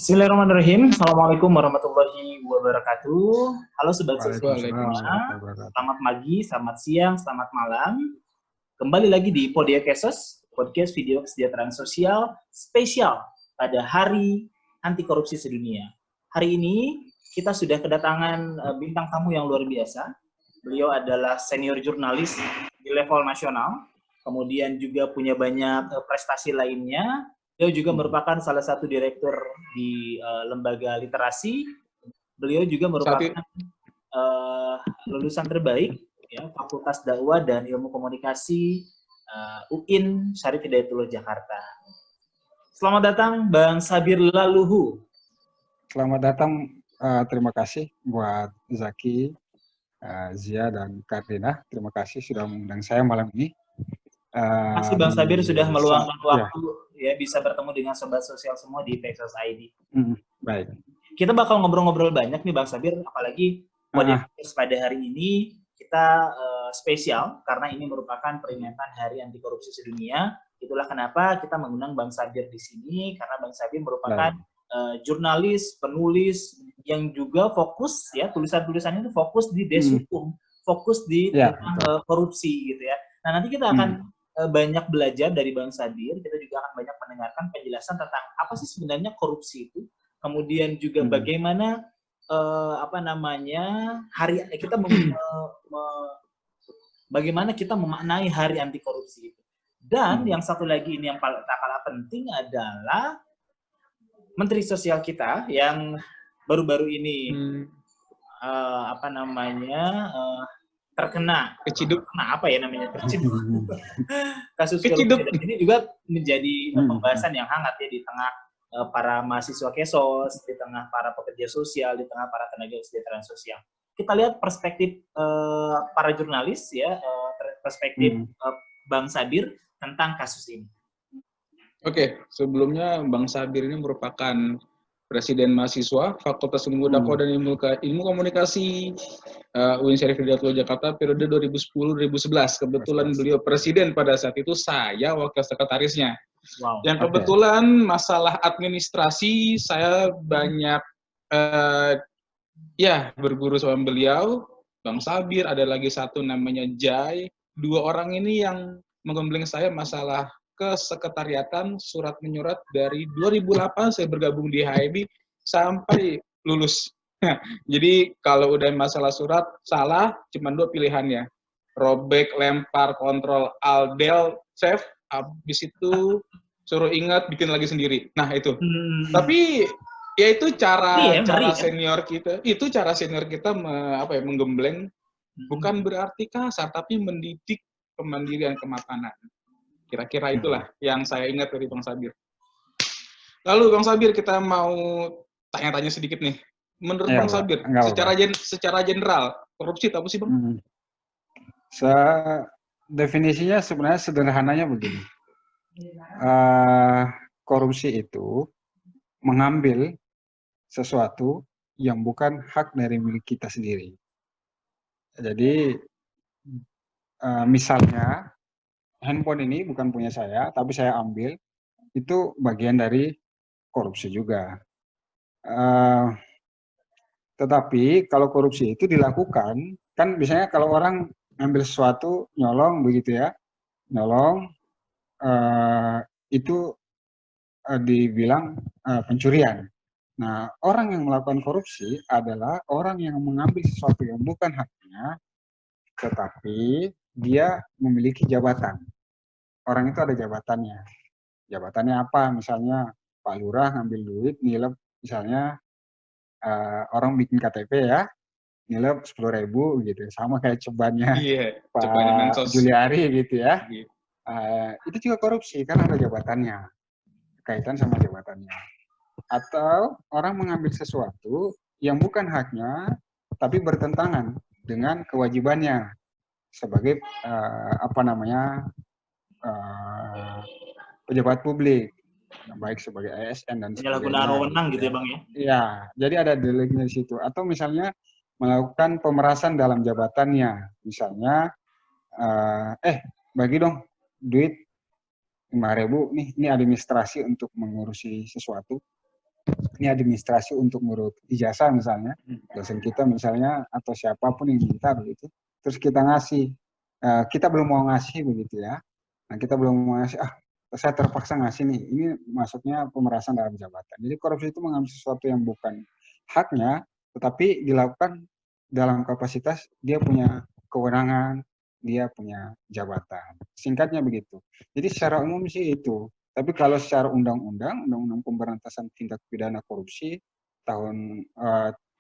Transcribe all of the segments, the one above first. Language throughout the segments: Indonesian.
Bismillahirrahmanirrahim. Assalamualaikum warahmatullahi wabarakatuh. Halo Sobat Sosial Waalaikumsalam semua. warahmatullahi wabarakatuh. Selamat pagi, selamat siang, selamat malam. Kembali lagi di Podia Kesos, podcast video kesejahteraan sosial spesial pada Hari Anti Korupsi Sedunia. Hari ini kita sudah kedatangan bintang tamu yang luar biasa. Beliau adalah senior jurnalis di level nasional, kemudian juga punya banyak prestasi lainnya. Beliau juga merupakan salah satu direktur di lembaga literasi. Beliau juga merupakan lulusan terbaik ya, Fakultas Dakwah dan Ilmu Komunikasi UIN Syarif Hidayatullah Jakarta. Selamat datang Bang Sabir Laluhu. Selamat datang, terima kasih buat Zaki, Zia, dan Karina. Terima kasih sudah mengundang saya malam ini. Terima kasih Bang Sabir sudah meluangkan waktu ya bisa bertemu dengan sobat sosial semua di Pesos ID. Baik. Kita bakal ngobrol-ngobrol banyak nih Bang Sabir, apalagi pada hari ini kita spesial karena ini merupakan peringatan Hari Anti Korupsi Sedunia. Itulah kenapa kita mengundang Bang Sabir di sini, karena Bang Sabir merupakan jurnalis, penulis yang juga fokus ya, tulisan-tulisannya itu fokus di deshukum, fokus di tentang korupsi gitu ya. Nah, nanti kita akan banyak belajar dari Bang Sabir, kita juga akan banyak mendengarkan penjelasan tentang apa sih sebenarnya korupsi itu, kemudian juga bagaimana bagaimana kita memaknai Hari Anti Korupsi itu. Dan yang satu lagi ini yang tak kalah penting adalah Menteri Sosial kita yang baru-baru ini terkena kasus korupsi, dan ini juga menjadi pembahasan yang hangat ya di tengah para mahasiswa Kesos, di tengah para pekerja sosial, di tengah para tenaga kesejahteraan sosial. Kita lihat perspektif para jurnalis ya, perspektif Bang Sabir tentang kasus ini. Oke, sebelumnya Bang Sabir ini merupakan Presiden Mahasiswa Fakultas Ilmu Dakwah dan Ilmu Komunikasi UIN Syarif Hidayatullah Jakarta periode 2010-2011. Kebetulan beliau presiden pada saat itu, saya wakil sekretarisnya. Wow. Yang kebetulan masalah administrasi saya banyak berguru sama beliau, Bang Sabir, ada lagi satu namanya Jai. Dua orang ini yang menggembleng saya masalah kesekretariatan, surat menyurat dari 2008 saya bergabung di HMI sampai lulus. Jadi kalau udah masalah surat salah cuma dua pilihannya, robek, lempar, kontrol, alt, del, save, habis itu suruh ingat bikin lagi sendiri. Nah itu. Tapi ya itu cara senior kita, itu cara senior kita menggembleng, bukan berarti kasar, tapi mendidik kemandirian, kemapanan. Kira-kira itulah yang saya ingat dari Bang Sabir. Lalu Bang Sabir, kita mau tanya-tanya sedikit nih. Menurut Bang Sabir, secara general, korupsi itu apa sih Bang? Definisinya sebenarnya sederhananya begini. Korupsi itu mengambil sesuatu yang bukan hak dari milik kita sendiri. Jadi, misalnya, handphone ini bukan punya saya, tapi saya ambil, itu bagian dari korupsi juga. Tetapi kalau korupsi itu dilakukan, kan biasanya kalau orang ngambil sesuatu, nyolong begitu ya, nyolong, itu dibilang pencurian. Nah, orang yang melakukan korupsi adalah orang yang mengambil sesuatu yang bukan haknya, tetapi dia memiliki jabatan. Orang itu ada jabatannya. Jabatannya apa? Misalnya Pak Lurah ngambil duit, nilep misalnya orang bikin KTP ya, nilep 10.000 gitu, sama kayak cebannya Pak Juliari gitu ya. Itu juga korupsi karena ada jabatannya, kaitan sama jabatannya. Atau orang mengambil sesuatu yang bukan haknya, tapi bertentangan dengan kewajibannya sebagai pejabat publik, baik sebagai ASN dan sebagainya. Penyalahgunaan wewenang gitu ya Bang ya? Iya, jadi ada deliknya di situ. Atau misalnya melakukan pemerasan dalam jabatannya, misalnya bagi dong duit 5.000 nih, ini administrasi untuk mengurusi sesuatu. ini administrasi untuk ngurus ijazah misalnya, dosen kita misalnya atau siapapun yang minta begitu, terus kita ngasih, kita belum mau ngasih begitu ya, nah kita belum mau ngasih, saya terpaksa ngasih nih, ini masuknya pemerasan dalam jabatan. Jadi korupsi itu mengambil sesuatu yang bukan haknya, tetapi dilakukan dalam kapasitas dia punya kewenangan, dia punya jabatan. Singkatnya begitu. Jadi secara umum sih itu. Tapi kalau secara undang-undang pemberantasan tindak pidana korupsi tahun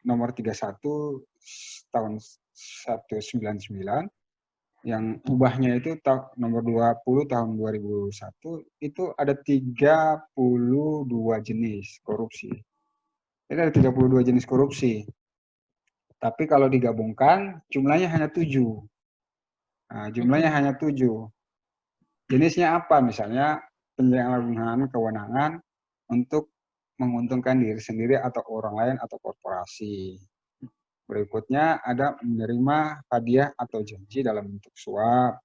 nomor 31 tahun 199 yang ubahnya itu nomor 20 tahun 2001 itu ada 32 jenis korupsi. Jadi ada 32 jenis korupsi. Tapi kalau digabungkan jumlahnya hanya 7. Nah, jumlahnya hanya 7. Jenisnya apa? Misalnya penyalahgunaan kewenangan untuk menguntungkan diri sendiri atau orang lain atau korporasi. Berikutnya ada menerima hadiah atau janji dalam bentuk suap,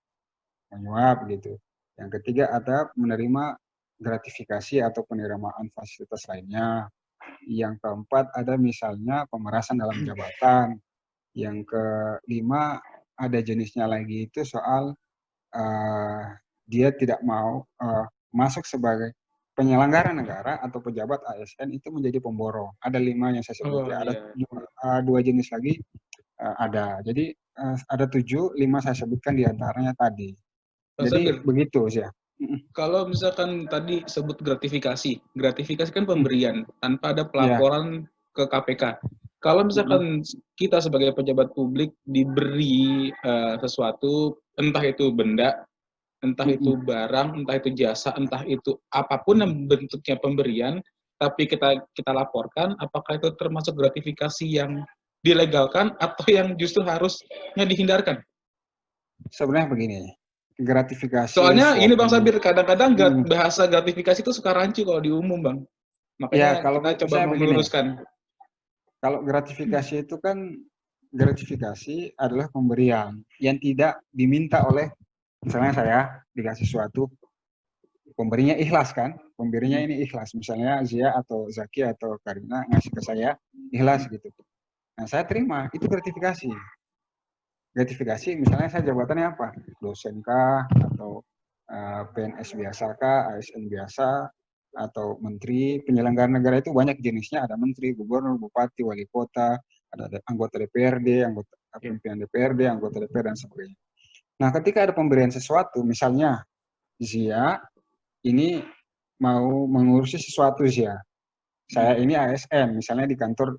menyuap gitu. Yang ketiga ada menerima gratifikasi atau penerimaan fasilitas lainnya. Yang keempat ada misalnya pemerasan dalam jabatan. Yang kelima ada jenisnya lagi itu soal dia tidak mau masuk sebagai penyelenggara negara atau pejabat ASN itu menjadi pemborong. Ada 5 yang saya sebut ya. Ada 2 jenis lagi ada. Jadi ada 7, 5 saya sebutkan diantaranya tadi. Jadi begitu sih ya. Kalau misalkan tadi sebut gratifikasi kan pemberian tanpa ada pelaporan ke KPK. Kalau misalkan kita sebagai pejabat publik diberi sesuatu, entah itu benda, entah itu barang, entah itu jasa, entah itu apapun yang bentuknya pemberian, tapi kita laporkan, apakah itu termasuk gratifikasi yang dilegalkan atau yang justru harusnya dihindarkan? Sebenarnya begini, gratifikasi. Soalnya ini Bang Sabir, kadang-kadang bahasa gratifikasi itu suka rancu kalau di umum, Bang. Makanya kalau kita coba meluruskan. Kalau gratifikasi itu kan, gratifikasi adalah pemberian yang tidak diminta oleh, misalnya saya dikasih sesuatu, pemberinya ikhlas kan, pemberinya ini ikhlas, misalnya Zia atau Zaki atau Karina ngasih ke saya, ikhlas gitu. Nah saya terima, itu gratifikasi. Gratifikasi misalnya saya jabatannya apa? Dosen kah, atau PNS biasa kah, ASN biasa, atau menteri, penyelenggara negara itu banyak jenisnya, ada menteri, gubernur, bupati, wali kota, ada anggota DPRD, anggota pimpinan DPRD, anggota DPR, dan sebagainya. Nah, ketika ada pemberian sesuatu, misalnya Zia ini mau mengurusi sesuatu Zia. Saya ini ASN, misalnya di kantor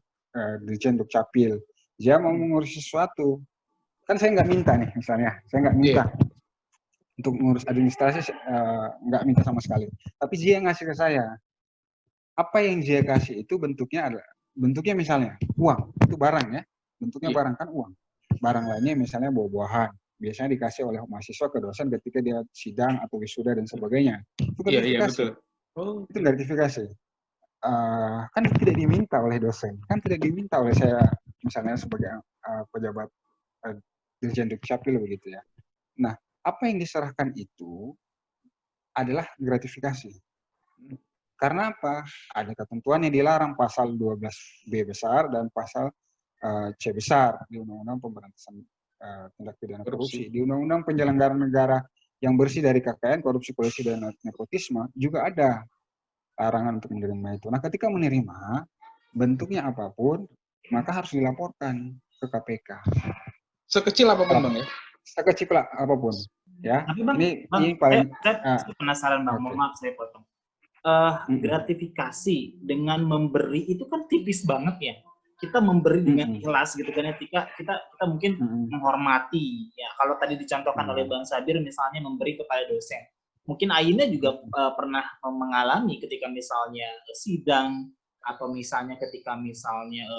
Dirjen Dukcapil. Zia mau mengurusi sesuatu. Kan saya nggak minta nih, misalnya. Saya nggak minta. Untuk mengurus administrasi nggak minta sama sekali. Tapi Zia ngasih ke saya. Apa yang Zia kasih itu bentuknya misalnya uang. Itu barang ya. Bentuknya barang kan uang. Barang lainnya misalnya buah-buahan. Biasanya dikasih oleh mahasiswa ke dosen ketika dia sidang atau wisuda dan sebagainya. Itu gratifikasi. Iya, betul. Itu gratifikasi. Kan tidak diminta oleh dosen. Kan tidak diminta oleh saya misalnya sebagai pejabat Dirjen Dukcapil begitu ya. Nah, apa yang diserahkan itu adalah gratifikasi. Karena apa? Ada ketentuan yang dilarang pasal 12B besar dan pasal C besar di Undang-Undang Pemberantasan Tindak Pidana Korupsi. Di Undang-Undang Penyelenggaraan Negara yang bersih dari KKN, korupsi, kolusi, dan nepotisme juga ada larangan untuk menerima itu. Nah, ketika menerima bentuknya apapun, maka harus dilaporkan ke KPK. Sekecil apapun, Bang ya? Sekecil apapun. Ya. Tapi Bang, ini paling saya penasaran Bang, mohon maaf saya potong. Gratifikasi dengan memberi itu kan tipis banget ya. Kita memberi dengan ikhlas gitu kan, kita mungkin menghormati ya. Kalau tadi dicontohkan oleh Bang Sabir misalnya memberi kepada dosen, mungkin Aina juga pernah mengalami ketika misalnya sidang atau misalnya ketika misalnya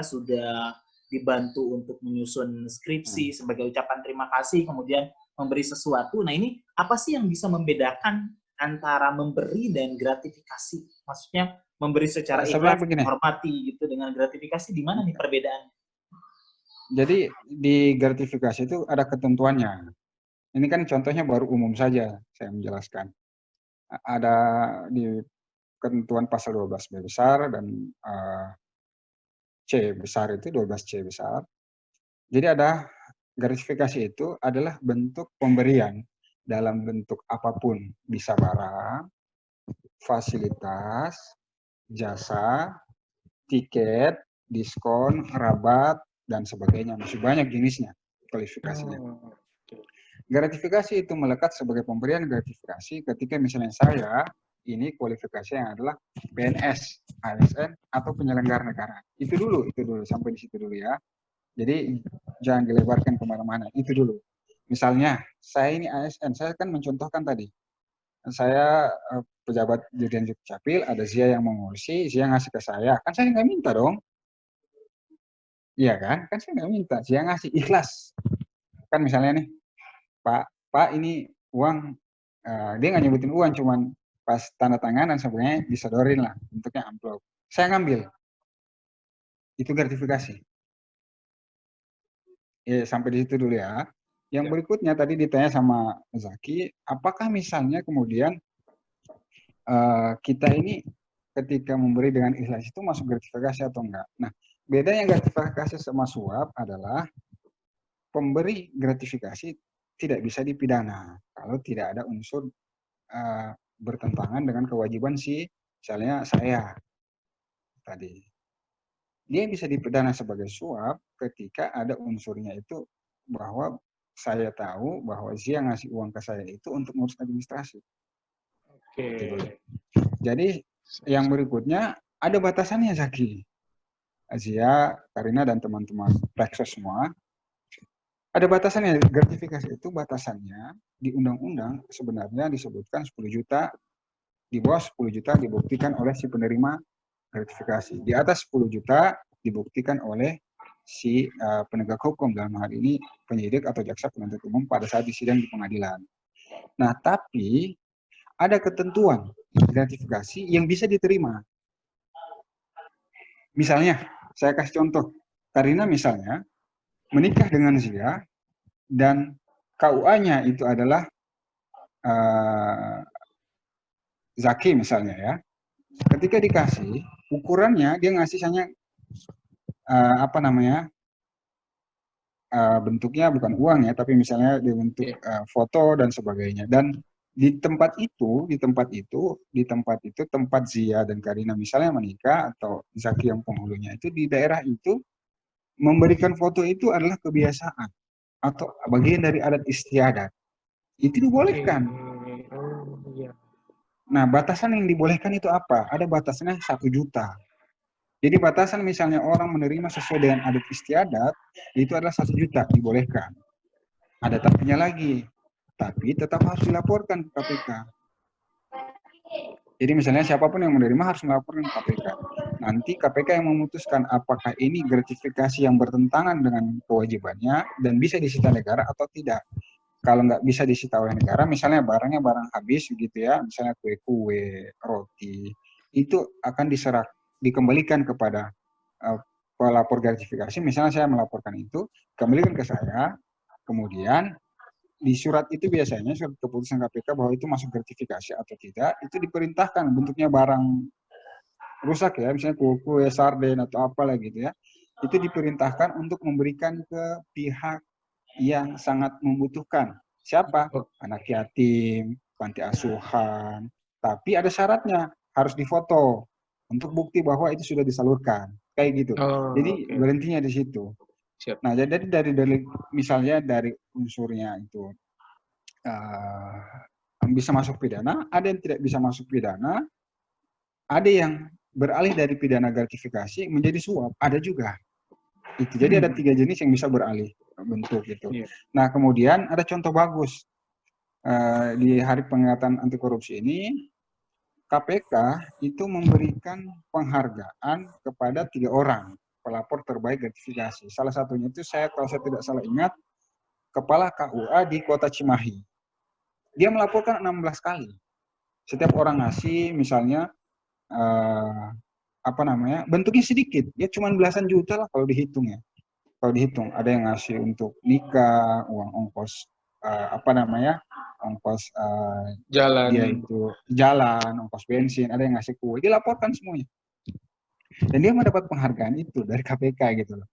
sudah dibantu untuk menyusun skripsi sebagai ucapan terima kasih, kemudian memberi sesuatu. Nah ini apa sih yang bisa membedakan antara memberi dan gratifikasi? Maksudnya memberi secara ikhlas, menghormati gitu, dengan gratifikasi di mana nih perbedaannya? Jadi di gratifikasi itu ada ketentuannya. Ini kan contohnya baru umum saja saya menjelaskan. Ada di ketentuan pasal 12B besar dan C besar itu 12C besar. Jadi ada gratifikasi itu adalah bentuk pemberian dalam bentuk apapun, bisa barang, fasilitas, jasa, tiket, diskon, rabat, dan sebagainya. Masih banyak jenisnya kualifikasinya. Gratifikasi itu melekat sebagai pemberian gratifikasi ketika misalnya saya ini kualifikasi yang adalah PNS, ASN, atau penyelenggara negara. Itu dulu, sampai di situ dulu ya. Jadi jangan dilebarkan kemana-mana, itu dulu. Misalnya, saya ini ASN, saya kan mencontohkan tadi. Saya pejabat Dirjen Dukcapil, ada Zia yang mengurusi, Zia ngasih ke saya. Kan saya nggak minta dong. Iya kan? Kan saya nggak minta, Zia ngasih, ikhlas. Kan misalnya nih, Pak ini uang, dia nggak nyebutin uang, cuman pas tanda tangan dan sebenarnya disodorin lah, bentuknya amplop. Saya ngambil. Itu gratifikasi. Sampai di situ dulu ya. Yang berikutnya tadi ditanya sama Zaki, apakah misalnya kemudian kita ini ketika memberi dengan ikhlas itu masuk gratifikasi atau enggak? Nah, bedanya gratifikasi sama suap adalah pemberi gratifikasi tidak bisa dipidana kalau tidak ada unsur bertentangan dengan kewajiban misalnya saya tadi. Dia bisa dipidana sebagai suap ketika ada unsurnya itu bahwa saya tahu bahwa Zia ngasih uang ke saya itu untuk ngurus administrasi. Oke. Jadi yang berikutnya ada batasannya, Zaki. Zia, Karina, dan teman-teman Plexos semua. Ada batasannya. Gratifikasi itu batasannya di undang-undang sebenarnya disebutkan 10 juta, di bawah 10 juta dibuktikan oleh si penerima gratifikasi. Di atas 10 juta dibuktikan oleh si penegak hukum, dalam hal ini penyidik atau jaksa penuntut umum pada saat di sidang di pengadilan. Nah, tapi ada ketentuan gratifikasi yang bisa diterima. Misalnya, saya kasih contoh. Karina misalnya menikah dengan Zia dan KUA-nya itu adalah Zaki misalnya ya. Ketika dikasih, ukurannya dia ngasih hanya bentuknya bukan uang ya, tapi misalnya di bentuk foto dan sebagainya. Dan di tempat itu tempat Zia dan Karina misalnya menikah atau Zaki yang penghulunya itu di daerah itu memberikan foto itu adalah kebiasaan atau bagian dari adat istiadat. Itu dibolehkan. Nah, batasan yang dibolehkan itu apa? Ada batasannya 1 juta. Jadi batasan misalnya orang menerima sesuai dengan adat istiadat, itu adalah 1 juta, dibolehkan. Ada tapinya lagi, tapi tetap harus dilaporkan ke KPK. Jadi misalnya siapapun yang menerima harus melaporkan ke KPK. Nanti KPK yang memutuskan apakah ini gratifikasi yang bertentangan dengan kewajibannya dan bisa disita negara atau tidak. Kalau nggak bisa disita oleh negara, misalnya barangnya barang habis gitu ya, misalnya kue-kue, roti, itu akan dikembalikan kepada pelapor gratifikasi. Misalnya saya melaporkan itu, kembalikan ke saya, kemudian di surat itu biasanya surat keputusan KPK bahwa itu masuk gratifikasi atau tidak, itu diperintahkan bentuknya barang rusak ya, misalnya kue-kue, sarden atau apalah gitu ya, itu diperintahkan untuk memberikan ke pihak yang sangat membutuhkan. Siapa? Anak yatim, panti asuhan. Tapi ada syaratnya, harus difoto untuk bukti bahwa itu sudah disalurkan. Kayak gitu. Jadi berhentinya di situ. Siap. Nah, jadi dari misalnya dari unsurnya itu bisa masuk pidana, ada yang tidak bisa masuk pidana, ada yang beralih dari pidana gratifikasi menjadi suap, ada juga. Itu. Jadi ada 3 jenis yang bisa beralih bentuk itu. Nah, kemudian ada contoh bagus. Di Hari Peringatan Anti Korupsi ini, KPK itu memberikan penghargaan kepada 3 orang pelapor terbaik gratifikasi. Salah satunya itu kalau saya tidak salah ingat, Kepala KUA di Kota Cimahi. Dia melaporkan 16 kali. Setiap orang ngasih misalnya bentuknya sedikit, ya cuma belasan juta lah kalau dihitung ya. Kalau dihitung, ada yang ngasih untuk nikah, uang ongkos ongkos Jalan. dia itu jalan, ongkos bensin, ada yang ngasih kue, dilaporkan semuanya. Dan dia mendapat penghargaan itu dari KPK gitu loh.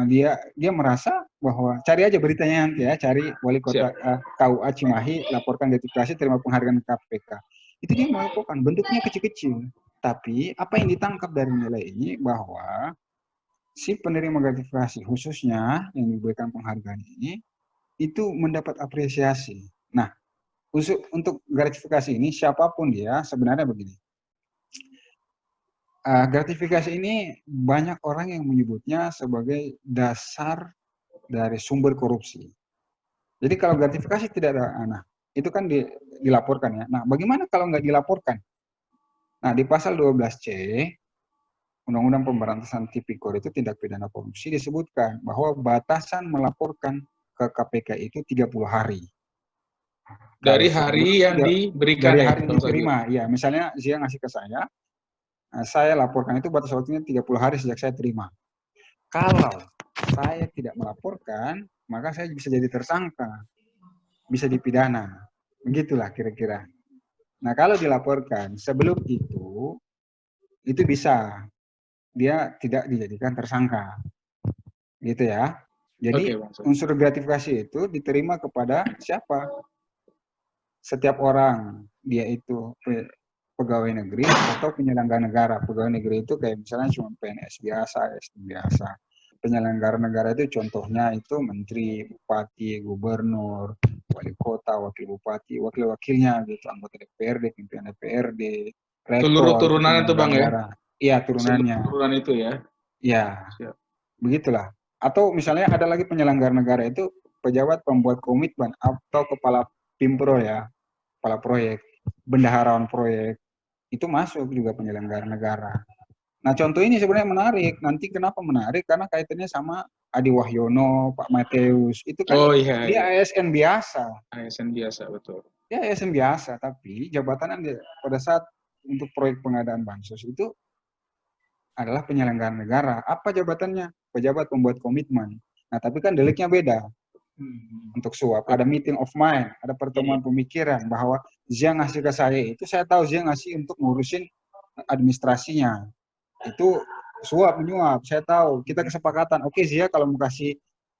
Dia merasa bahwa cari aja beritanya nanti ya, cari wali kota KUA Cimahi laporkan gratifikasi terima penghargaan KPK. Itu dia melakukan, bentuknya kecil-kecil. Tapi apa yang ditangkap dari nilai ini bahwa si penerima gratifikasi khususnya yang diberikan penghargaan ini itu mendapat apresiasi. Nah, untuk gratifikasi ini siapapun dia sebenarnya begini. Gratifikasi ini banyak orang yang menyebutnya sebagai dasar dari sumber korupsi. Jadi kalau gratifikasi tidak ada, nah itu kan dilaporkan ya. Nah, bagaimana kalau nggak dilaporkan? Nah, di pasal 12C Undang-Undang Pemberantasan Tipikor itu tindak pidana korupsi disebutkan bahwa batasan melaporkan ke KPK itu 30 hari. Dari hari yang diberikan dari hari yang diterima, ya. Misalnya Zia ngasih ke saya laporkan itu batas waktunya 30 hari sejak saya terima. Kalau saya tidak melaporkan, maka saya bisa jadi tersangka, bisa dipidana. Begitulah kira-kira. Nah, kalau dilaporkan sebelum itu bisa dia tidak dijadikan tersangka. Gitu ya. Jadi unsur gratifikasi itu diterima kepada siapa? Setiap orang, dia itu pegawai negeri atau penyelenggara negara. Pegawai negeri itu kayak misalnya cuma PNS biasa, ASN biasa. Penyelenggara negara itu contohnya itu menteri, bupati, gubernur, wali kota, wakil bupati, wakil-wakilnya gitu, anggota DPRD, pimpinan DPRD, rektor. Seluruh turunan itu Bang ya? Iya, turunannya. Turunan itu ya? Iya, begitulah. Atau misalnya ada lagi penyelenggara negara itu pejabat pembuat komitmen atau kepala Pimpro ya, kepala proyek, bendaharawan proyek, itu masuk juga penyelenggara negara. Nah, contoh ini sebenarnya menarik. Nanti kenapa menarik? Karena kaitannya sama Adi Wahyono, Pak Mateus. Itu kan dia ASN biasa. ASN biasa, betul. Dia ASN biasa, tapi jabatannya pada saat untuk proyek pengadaan bansos itu adalah penyelenggara negara. Apa jabatannya? Pejabat pembuat komitmen. Nah, tapi kan deliknya beda. Untuk suap, ada meeting of mind, ada pertemuan pemikiran bahwa Zia ngasih ke saya itu, saya tahu Zia ngasih untuk ngurusin administrasinya. Itu suap menyuap, saya tahu. Kita kesepakatan, oke Zia kalau mau kasih,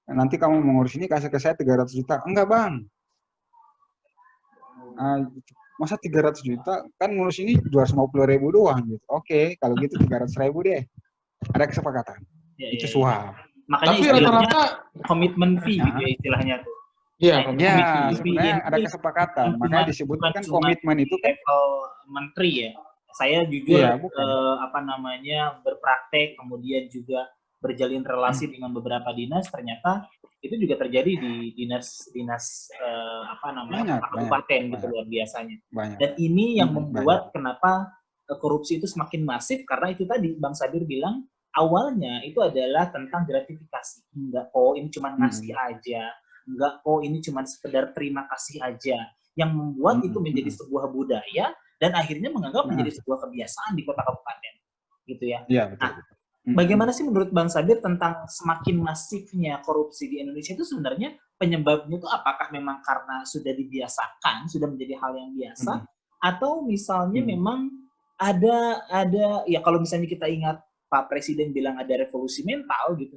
nanti kamu mengurus ini kasih ke saya 300 juta. Enggak Bang. Masa 300 juta? Kan ngurus ini 250.000 doang gitu. Oke, kalau gitu 300.000 deh. Ada kesepakatan. Itu suap. Makanya tapi rata-rata komitmen fee gitu ya istilahnya tuh. Iya, sebenarnya ada kesepakatan. Makanya disebutkan komitmen itu kan level menteri ya. Saya jujur berpraktek, kemudian juga berjalin relasi dengan beberapa dinas, ternyata itu juga terjadi di dinas kabupaten gitu luar biasanya. Dan ini yang membuat kenapa korupsi itu semakin masif, karena itu tadi Bang Sabir bilang awalnya itu adalah tentang gratifikasi. Enggak, ini cuma ngasih aja. Enggak, ini cuma sekedar terima kasih aja. Yang membuat itu menjadi sebuah budaya dan akhirnya menganggap menjadi sebuah kebiasaan di kota kabupaten. Gitu ya. Nah, bagaimana sih menurut Bang Sabir tentang semakin masifnya korupsi di Indonesia itu sebenarnya penyebabnya itu apakah memang karena sudah dibiasakan, sudah menjadi hal yang biasa, atau misalnya memang ada ya kalau misalnya kita ingat Pak Presiden bilang ada revolusi mental gitu.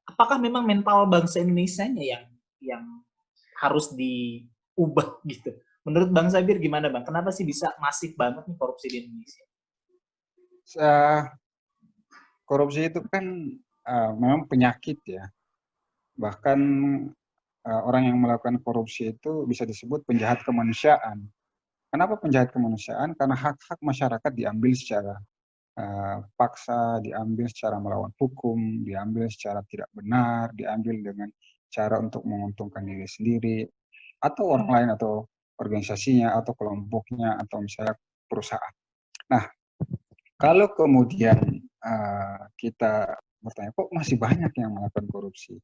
Apakah memang mental bangsa Indonesia-nya yang harus diubah gitu? Menurut Bang Sabir gimana Bang? Kenapa sih bisa masif banget nih korupsi di Indonesia? Korupsi itu kan memang penyakit ya. Bahkan orang yang melakukan korupsi itu bisa disebut penjahat kemanusiaan. Kenapa penjahat kemanusiaan? Karena hak-hak masyarakat diambil secara paksa, diambil secara melawan hukum, diambil secara tidak benar, diambil dengan cara untuk menguntungkan diri sendiri, atau orang lain, atau organisasinya, atau kelompoknya, atau misalnya perusahaan. Nah, kalau kemudian kita bertanya, kok masih banyak yang melakukan korupsi?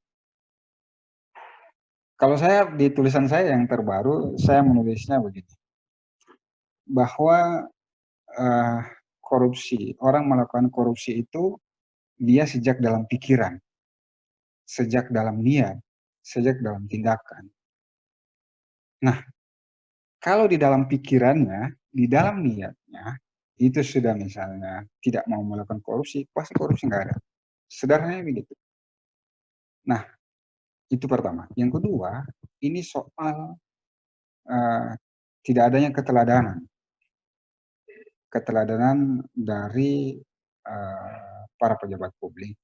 Kalau saya, di tulisan saya yang terbaru, saya menulisnya begini, bahwa korupsi, orang melakukan korupsi itu dia sejak dalam pikiran, sejak dalam niat, sejak dalam tindakan. Nah, kalau di dalam pikirannya, di dalam niatnya, itu sudah misalnya tidak mau melakukan korupsi, pasti korupsi nggak ada. Sederhananya begitu. Nah, itu pertama. Yang kedua, ini soal uh, tidak adanya keteladanan. Keteladanan dari para pejabat publik.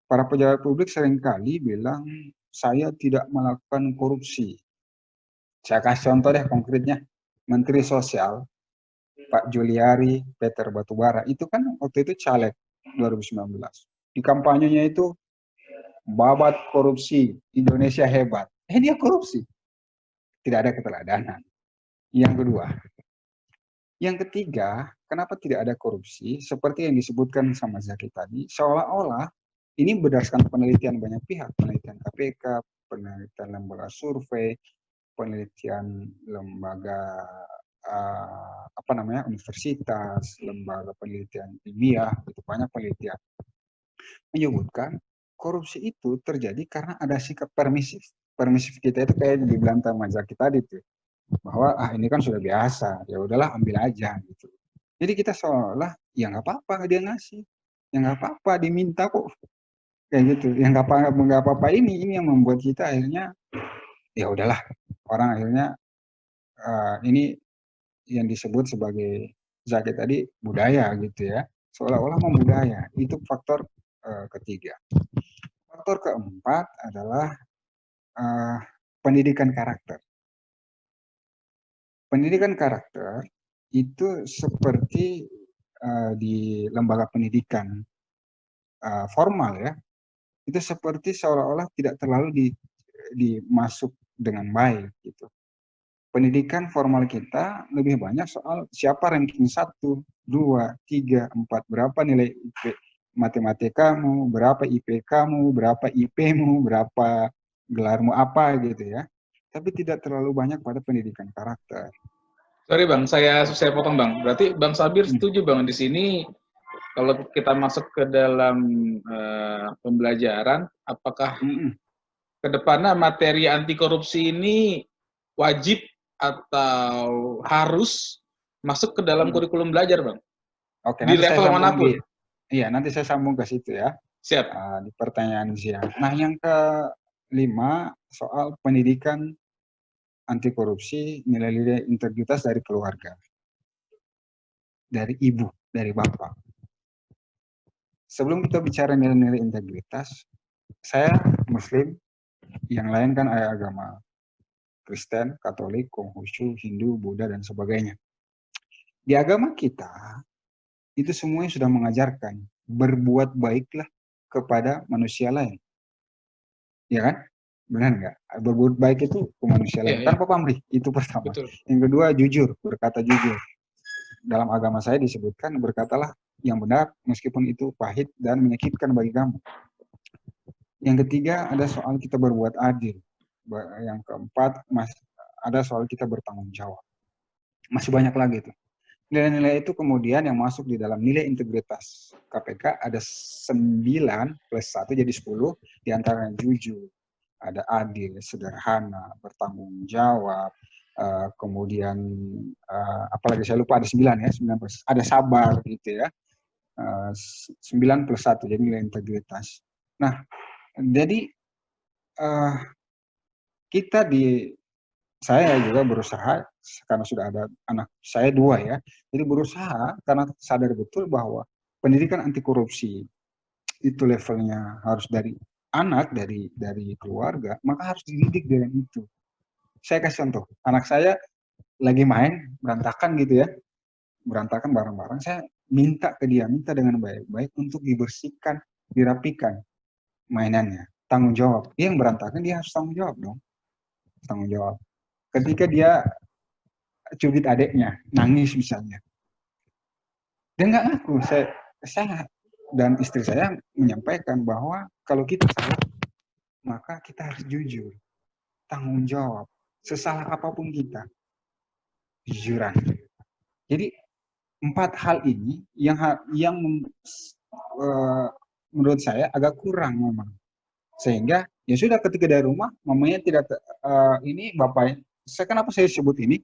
Para pejabat publik seringkali bilang, saya tidak melakukan korupsi. Saya kasih contoh deh konkretnya. Menteri Sosial, Pak Juliari, Peter Batubara, itu kan waktu itu caleg 2019. Di kampanyenya itu, babat korupsi, Indonesia hebat. Dia korupsi. Tidak ada keteladanan. Yang kedua. Yang ketiga, kenapa tidak ada korupsi? Seperti yang disebutkan sama Zaki tadi, seolah-olah ini berdasarkan penelitian banyak pihak, penelitian KPK, penelitian lembaga survei, penelitian lembaga universitas, lembaga penelitian ilmiah, itu banyak penelitian menyebutkan korupsi itu terjadi karena ada sikap permisif. Permisif kita itu kayak dibilang sama Zaki tadi tuh, bahwa ini kan sudah biasa, ya udahlah ambil aja gitu. Jadi kita seolah ya nggak apa-apa dia ngasih, ya nggak apa-apa diminta kok, kayak gitu. Yang nggak apa-apa ini yang membuat kita akhirnya ya udahlah, orang akhirnya ini yang disebut sebagai Zaki tadi budaya gitu ya, seolah-olah membudaya. Itu faktor ketiga. Faktor keempat adalah pendidikan karakter. Pendidikan karakter itu seperti di lembaga pendidikan formal ya, itu seperti seolah-olah tidak terlalu dimasuk dengan baik gitu. Pendidikan formal kita lebih banyak soal siapa ranking 1, 2, 3, 4, berapa nilai matematikamu, berapa IP kamu, berapa IP-mu, berapa gelarmu apa gitu ya. Tapi tidak terlalu banyak pada pendidikan karakter. Sorry Bang, saya potong Bang. Berarti Bang Sabir setuju Bang di sini kalau kita masuk ke dalam pembelajaran, apakah ke depannya materi anti korupsi ini wajib atau harus masuk ke dalam kurikulum belajar Bang? Oke, di nanti level saya manapun. Iya, nanti saya sambung ke situ ya. Siap. Di pertanyaan Zia. Nah, yang kelima soal pendidikan anti korupsi, nilai-nilai integritas dari keluarga, dari ibu, dari bapak. Sebelum kita bicara nilai-nilai integritas, saya Muslim, yang lain kan agama Kristen, Katolik, Konghucu, Hindu, Buddha, dan sebagainya. Di agama kita, itu semuanya sudah mengajarkan berbuat baiklah kepada manusia lain. Ya kan? Benar nggak? Berbuat baik itu ke manusia lain. Tanpa pamrih, itu pertama. Betul. Yang kedua, jujur, berkata jujur. Dalam agama saya disebutkan, berkatalah yang benar meskipun itu pahit dan menyakitkan bagi kamu. Yang ketiga, ada soal kita berbuat adil. Yang keempat, ada soal kita bertanggung jawab. Masih banyak lagi tuh. Nilai-nilai itu kemudian yang masuk di dalam nilai integritas KPK ada 9 plus 1 jadi 10, diantaranya jujur, ada adil, sederhana, bertanggung jawab, kemudian apalagi saya lupa ada 9 ya, 9 plus, ada sabar gitu ya, 9 plus 1 jadi nilai integritas. Nah, jadi kita saya juga berusaha, karena sudah ada anak saya 2 ya, jadi berusaha karena sadar betul bahwa pendidikan anti korupsi itu levelnya harus dari anak, dari keluarga, maka harus dididik dengan itu. Saya kasih contoh, anak saya lagi main berantakan gitu ya, berantakan barang-barang, saya minta ke dia, minta dengan baik-baik untuk dibersihkan, dirapikan mainannya, tanggung jawab. Dia yang berantakan, dia harus tanggung jawab dong, tanggung jawab. Ketika dia cubit adiknya, nangis misalnya, dia nggak ngaku. Saya dan istri saya menyampaikan bahwa kalau kita salah, maka kita harus jujur, tanggung jawab, sesalah apapun kita, jujuran. Jadi 4 hal ini yang menurut saya agak kurang memang Sehingga ya sudah ketika dari rumah mamanya tidak ini bapaknya. Kenapa saya sebut ini?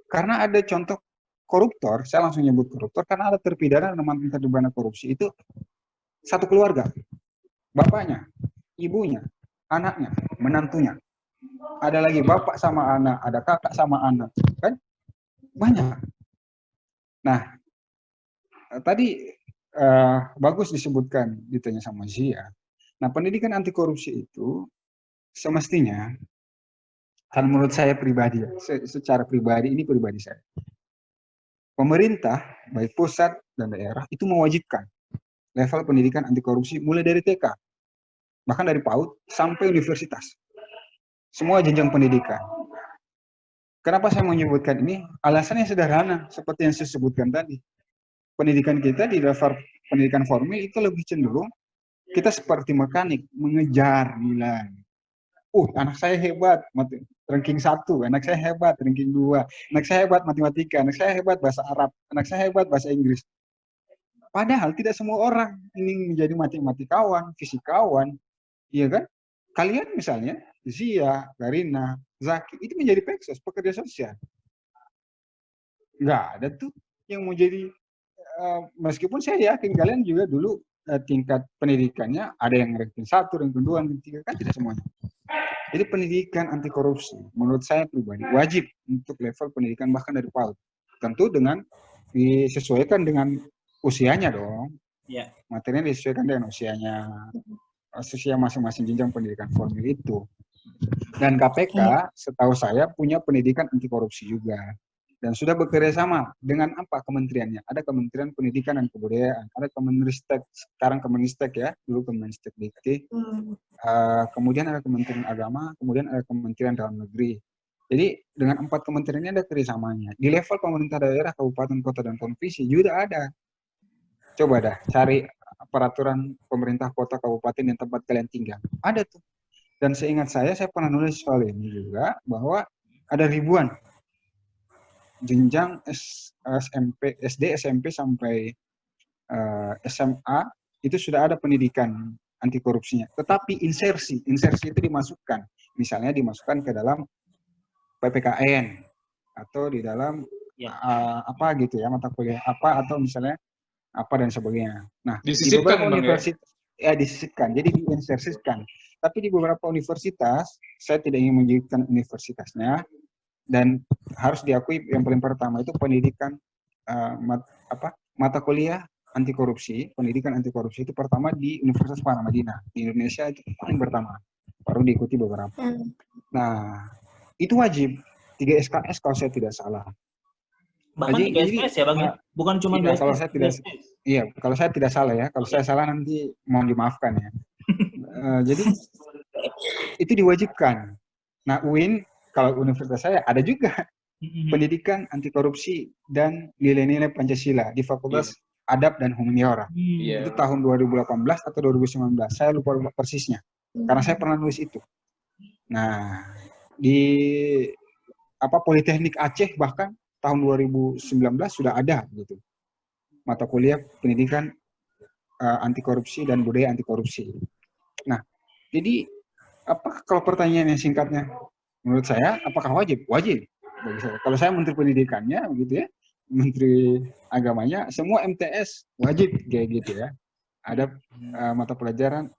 Karena ada contoh koruptor, saya langsung nyebut koruptor karena ada terpidana dan mantan terpidana korupsi itu satu keluarga. Bapaknya, ibunya, anaknya, menantunya. Ada lagi bapak sama anak, ada kakak sama anak, kan? Banyak. Nah, tadi bagus disebutkan ditanya sama Zia. Nah, pendidikan anti korupsi itu semestinya, kan menurut saya pribadi, secara pribadi, ini pribadi saya. Pemerintah, baik pusat dan daerah, itu mewajibkan level pendidikan anti korupsi mulai dari TK, bahkan dari PAUD sampai universitas. Semua jenjang pendidikan. Kenapa saya menyebutkan ini? Alasannya sederhana, seperti yang saya sebutkan tadi. Pendidikan kita di level pendidikan formal itu lebih cenderung kita seperti mekanik, mengejar nilai. Anak saya hebat, ranking 1, anak saya hebat, ranking 2, anak saya hebat matematika, anak saya hebat bahasa Arab, anak saya hebat bahasa Inggris. Padahal tidak semua orang ingin menjadi matematikawan, fisikawan, iya kan? Kalian misalnya, Zia, Garina, Zaki, itu menjadi peksos, pekerja sosial. Nggak ada tuh yang mau jadi, meskipun saya yakin kalian juga dulu tingkat pendidikannya ada yang ranking 1, ranking 2, ranking 3, kan tidak semuanya. Jadi pendidikan anti korupsi, menurut saya pribadi, wajib untuk level pendidikan bahkan dari PAUD. Tentu dengan disesuaikan dengan usianya dong. Ya. Materinya disesuaikan dengan usianya, usia masing-masing jenjang pendidikan formal itu. Dan KPK, setahu saya, punya pendidikan anti korupsi juga. Dan sudah bekerja sama dengan apa kementeriannya? Ada Kementerian Pendidikan dan Kebudayaan, ada Kemenristek, sekarang Kemenristek ya, dulu Kemenristek Dikti. Kemudian ada Kementerian Agama, kemudian ada Kementerian Dalam Negeri. Jadi dengan 4 kementerian ini ada kerjasamanya. Di level pemerintah daerah, kabupaten, kota, dan provinsi juga ada. Coba dah cari peraturan pemerintah kota, kabupaten, yang tempat kalian tinggal. Ada tuh. Dan seingat saya pernah nulis soal ini juga, bahwa ada ribuan jenjang SMP, SD, SMP, sampai SMA, itu sudah ada pendidikan anti korupsinya. Tetapi insersi itu dimasukkan. Misalnya dimasukkan ke dalam PPKN, atau di dalam apa gitu ya, mata kuliah apa, atau misalnya apa dan sebagainya. Nah, di beberapa universitas disisipkan, jadi diinsersikan. Tapi di beberapa universitas, saya tidak ingin menyebutkan universitasnya, dan harus diakui yang paling pertama itu pendidikan mata kuliah anti korupsi, pendidikan anti korupsi itu pertama di Universitas Paramadina di Indonesia, itu paling pertama, baru diikuti beberapa. Nah, itu wajib 3 SKS kalau saya tidak salah. Bahkan 3 SKS ya Bang, bukan cuma 2 SKS. Kalau saya tidak salah ya, kalau saya salah nanti mohon dimaafkan ya. Jadi itu diwajibkan. Nah, UIN, kalau universitas saya ada juga pendidikan anti korupsi dan nilai-nilai Pancasila di Fakultas Adab dan Humaniora. Itu tahun 2018 atau 2019, saya lupa persisnya. Karena saya pernah nulis itu. Nah, di Politeknik Aceh bahkan tahun 2019 sudah ada gitu. Mata kuliah pendidikan anti korupsi dan budaya anti korupsi. Nah, jadi kalau pertanyaannya singkatnya, menurut saya apakah wajib? Wajib bagi saya. Kalau saya Menteri Pendidikannya begitu ya, Menteri Agamanya, semua MTS wajib kayak gitu ya. Ada mata pelajaran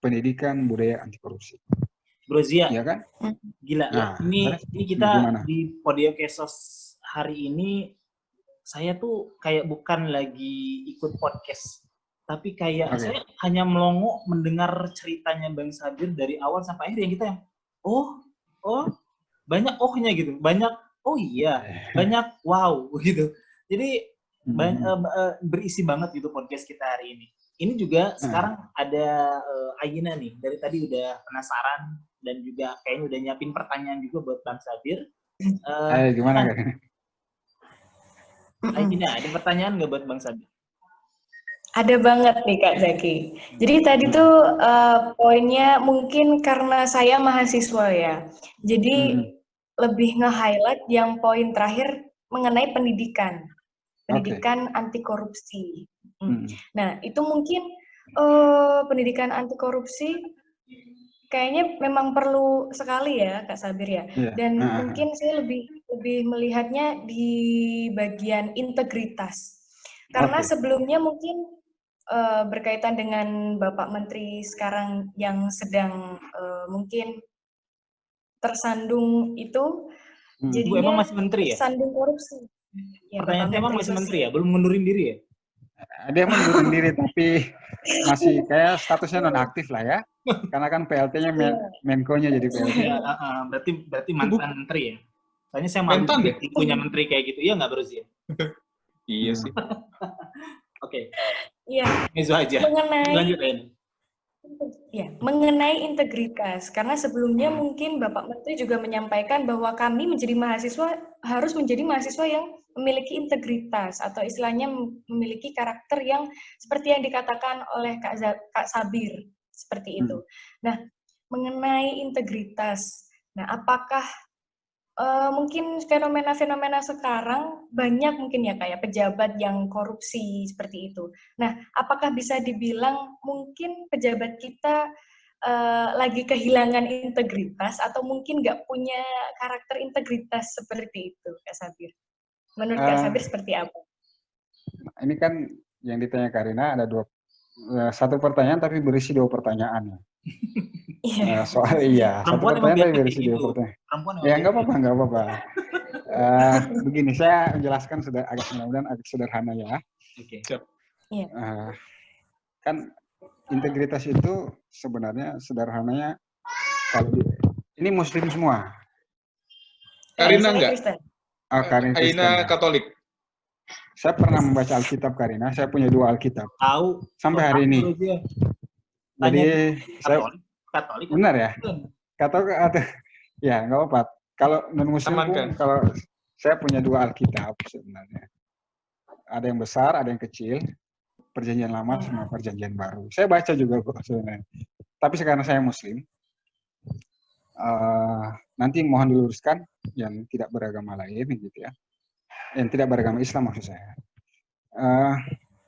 pendidikan budaya anti korupsi. Bro Zia, ya kan? Gila. Nah, ini kita gimana? Di Podio Kesos hari ini, saya tuh kayak bukan lagi ikut podcast, tapi kayak saya hanya melongo mendengar ceritanya Bang Sabir dari awal sampai akhir, yang kita yang banyak ohnya gitu, banyak banyak wow gitu. Jadi berisi banget gitu podcast kita hari ini. Ini juga sekarang ada Aina nih, dari tadi udah penasaran dan juga kayaknya udah nyiapin pertanyaan juga buat Bang Sabir. Gimana kan? Aina, ada pertanyaan nggak buat Bang Sabir? Ada banget nih Kak Zaki. Jadi tadi tuh poinnya mungkin karena saya mahasiswa ya. Jadi lebih nge-highlight yang poin terakhir mengenai pendidikan. Pendidikan anti korupsi. Nah, itu mungkin pendidikan anti korupsi kayaknya memang perlu sekali ya Kak Sabir ya. Dan mungkin saya lebih melihatnya di bagian integritas. Karena sebelumnya mungkin berkaitan dengan Bapak Menteri sekarang yang sedang mungkin tersandung itu, jadinya emang masih menteri ya? tersandung korupsi. Ya, Pertanyaan Bapak emang Menteri masih menteri Sosial. ya? Belum mundurin diri ya? Dia mundurin diri tapi masih kayak statusnya nonaktif lah ya. Karena kan PLT-nya Menko-nya jadi PLT. Ya, berarti mantan menteri ya? Soalnya saya malu punya menteri kayak gitu. Iya nggak Bro Zia? Iya sih. Oke. Iya. Itu aja. Lanjut Ya, mengenai integritas, karena sebelumnya mungkin Bapak Menteri juga menyampaikan bahwa kami menjadi mahasiswa harus menjadi mahasiswa yang memiliki integritas atau istilahnya memiliki karakter yang seperti yang dikatakan oleh Kak Sabir, seperti itu. Nah, mengenai integritas, nah apakah mungkin fenomena-fenomena sekarang banyak mungkin ya kayak pejabat yang korupsi seperti itu. Nah, apakah bisa dibilang mungkin pejabat kita lagi kehilangan integritas atau mungkin nggak punya karakter integritas seperti itu, Kak Sabir? Menurut Kak Sabir seperti apa? Ini kan yang ditanya Karina ada satu pertanyaan tapi berisi 2 pertanyaan. Soal satu pertanyaan tapi berisi 2 pertanyaan. Ya nggak apa-apa. Begini, saya menjelaskan mudah-mudahan agak sederhana ya. Oke. Kan integritas itu sebenarnya sederhananya kalau ini Muslim semua. Karina enggak? Karina Katolik. Saya pernah membaca Alkitab Karina. Saya punya 2 Alkitab. Tahu. Sampai hari ini. Jadi saya Katolik. Benar ya? Katolik atau ya nggak apa-apa. Kalau non Muslim pun kalau saya punya 2 Alkitab sebenarnya. Ada yang besar, ada yang kecil. Perjanjian Lama sama Perjanjian Baru. Saya baca juga kok sebenarnya. Tapi sekarang saya Muslim. Nanti mohon diluruskan yang tidak beragama lain gitu ya. Yang tidak beragama Islam maksud saya.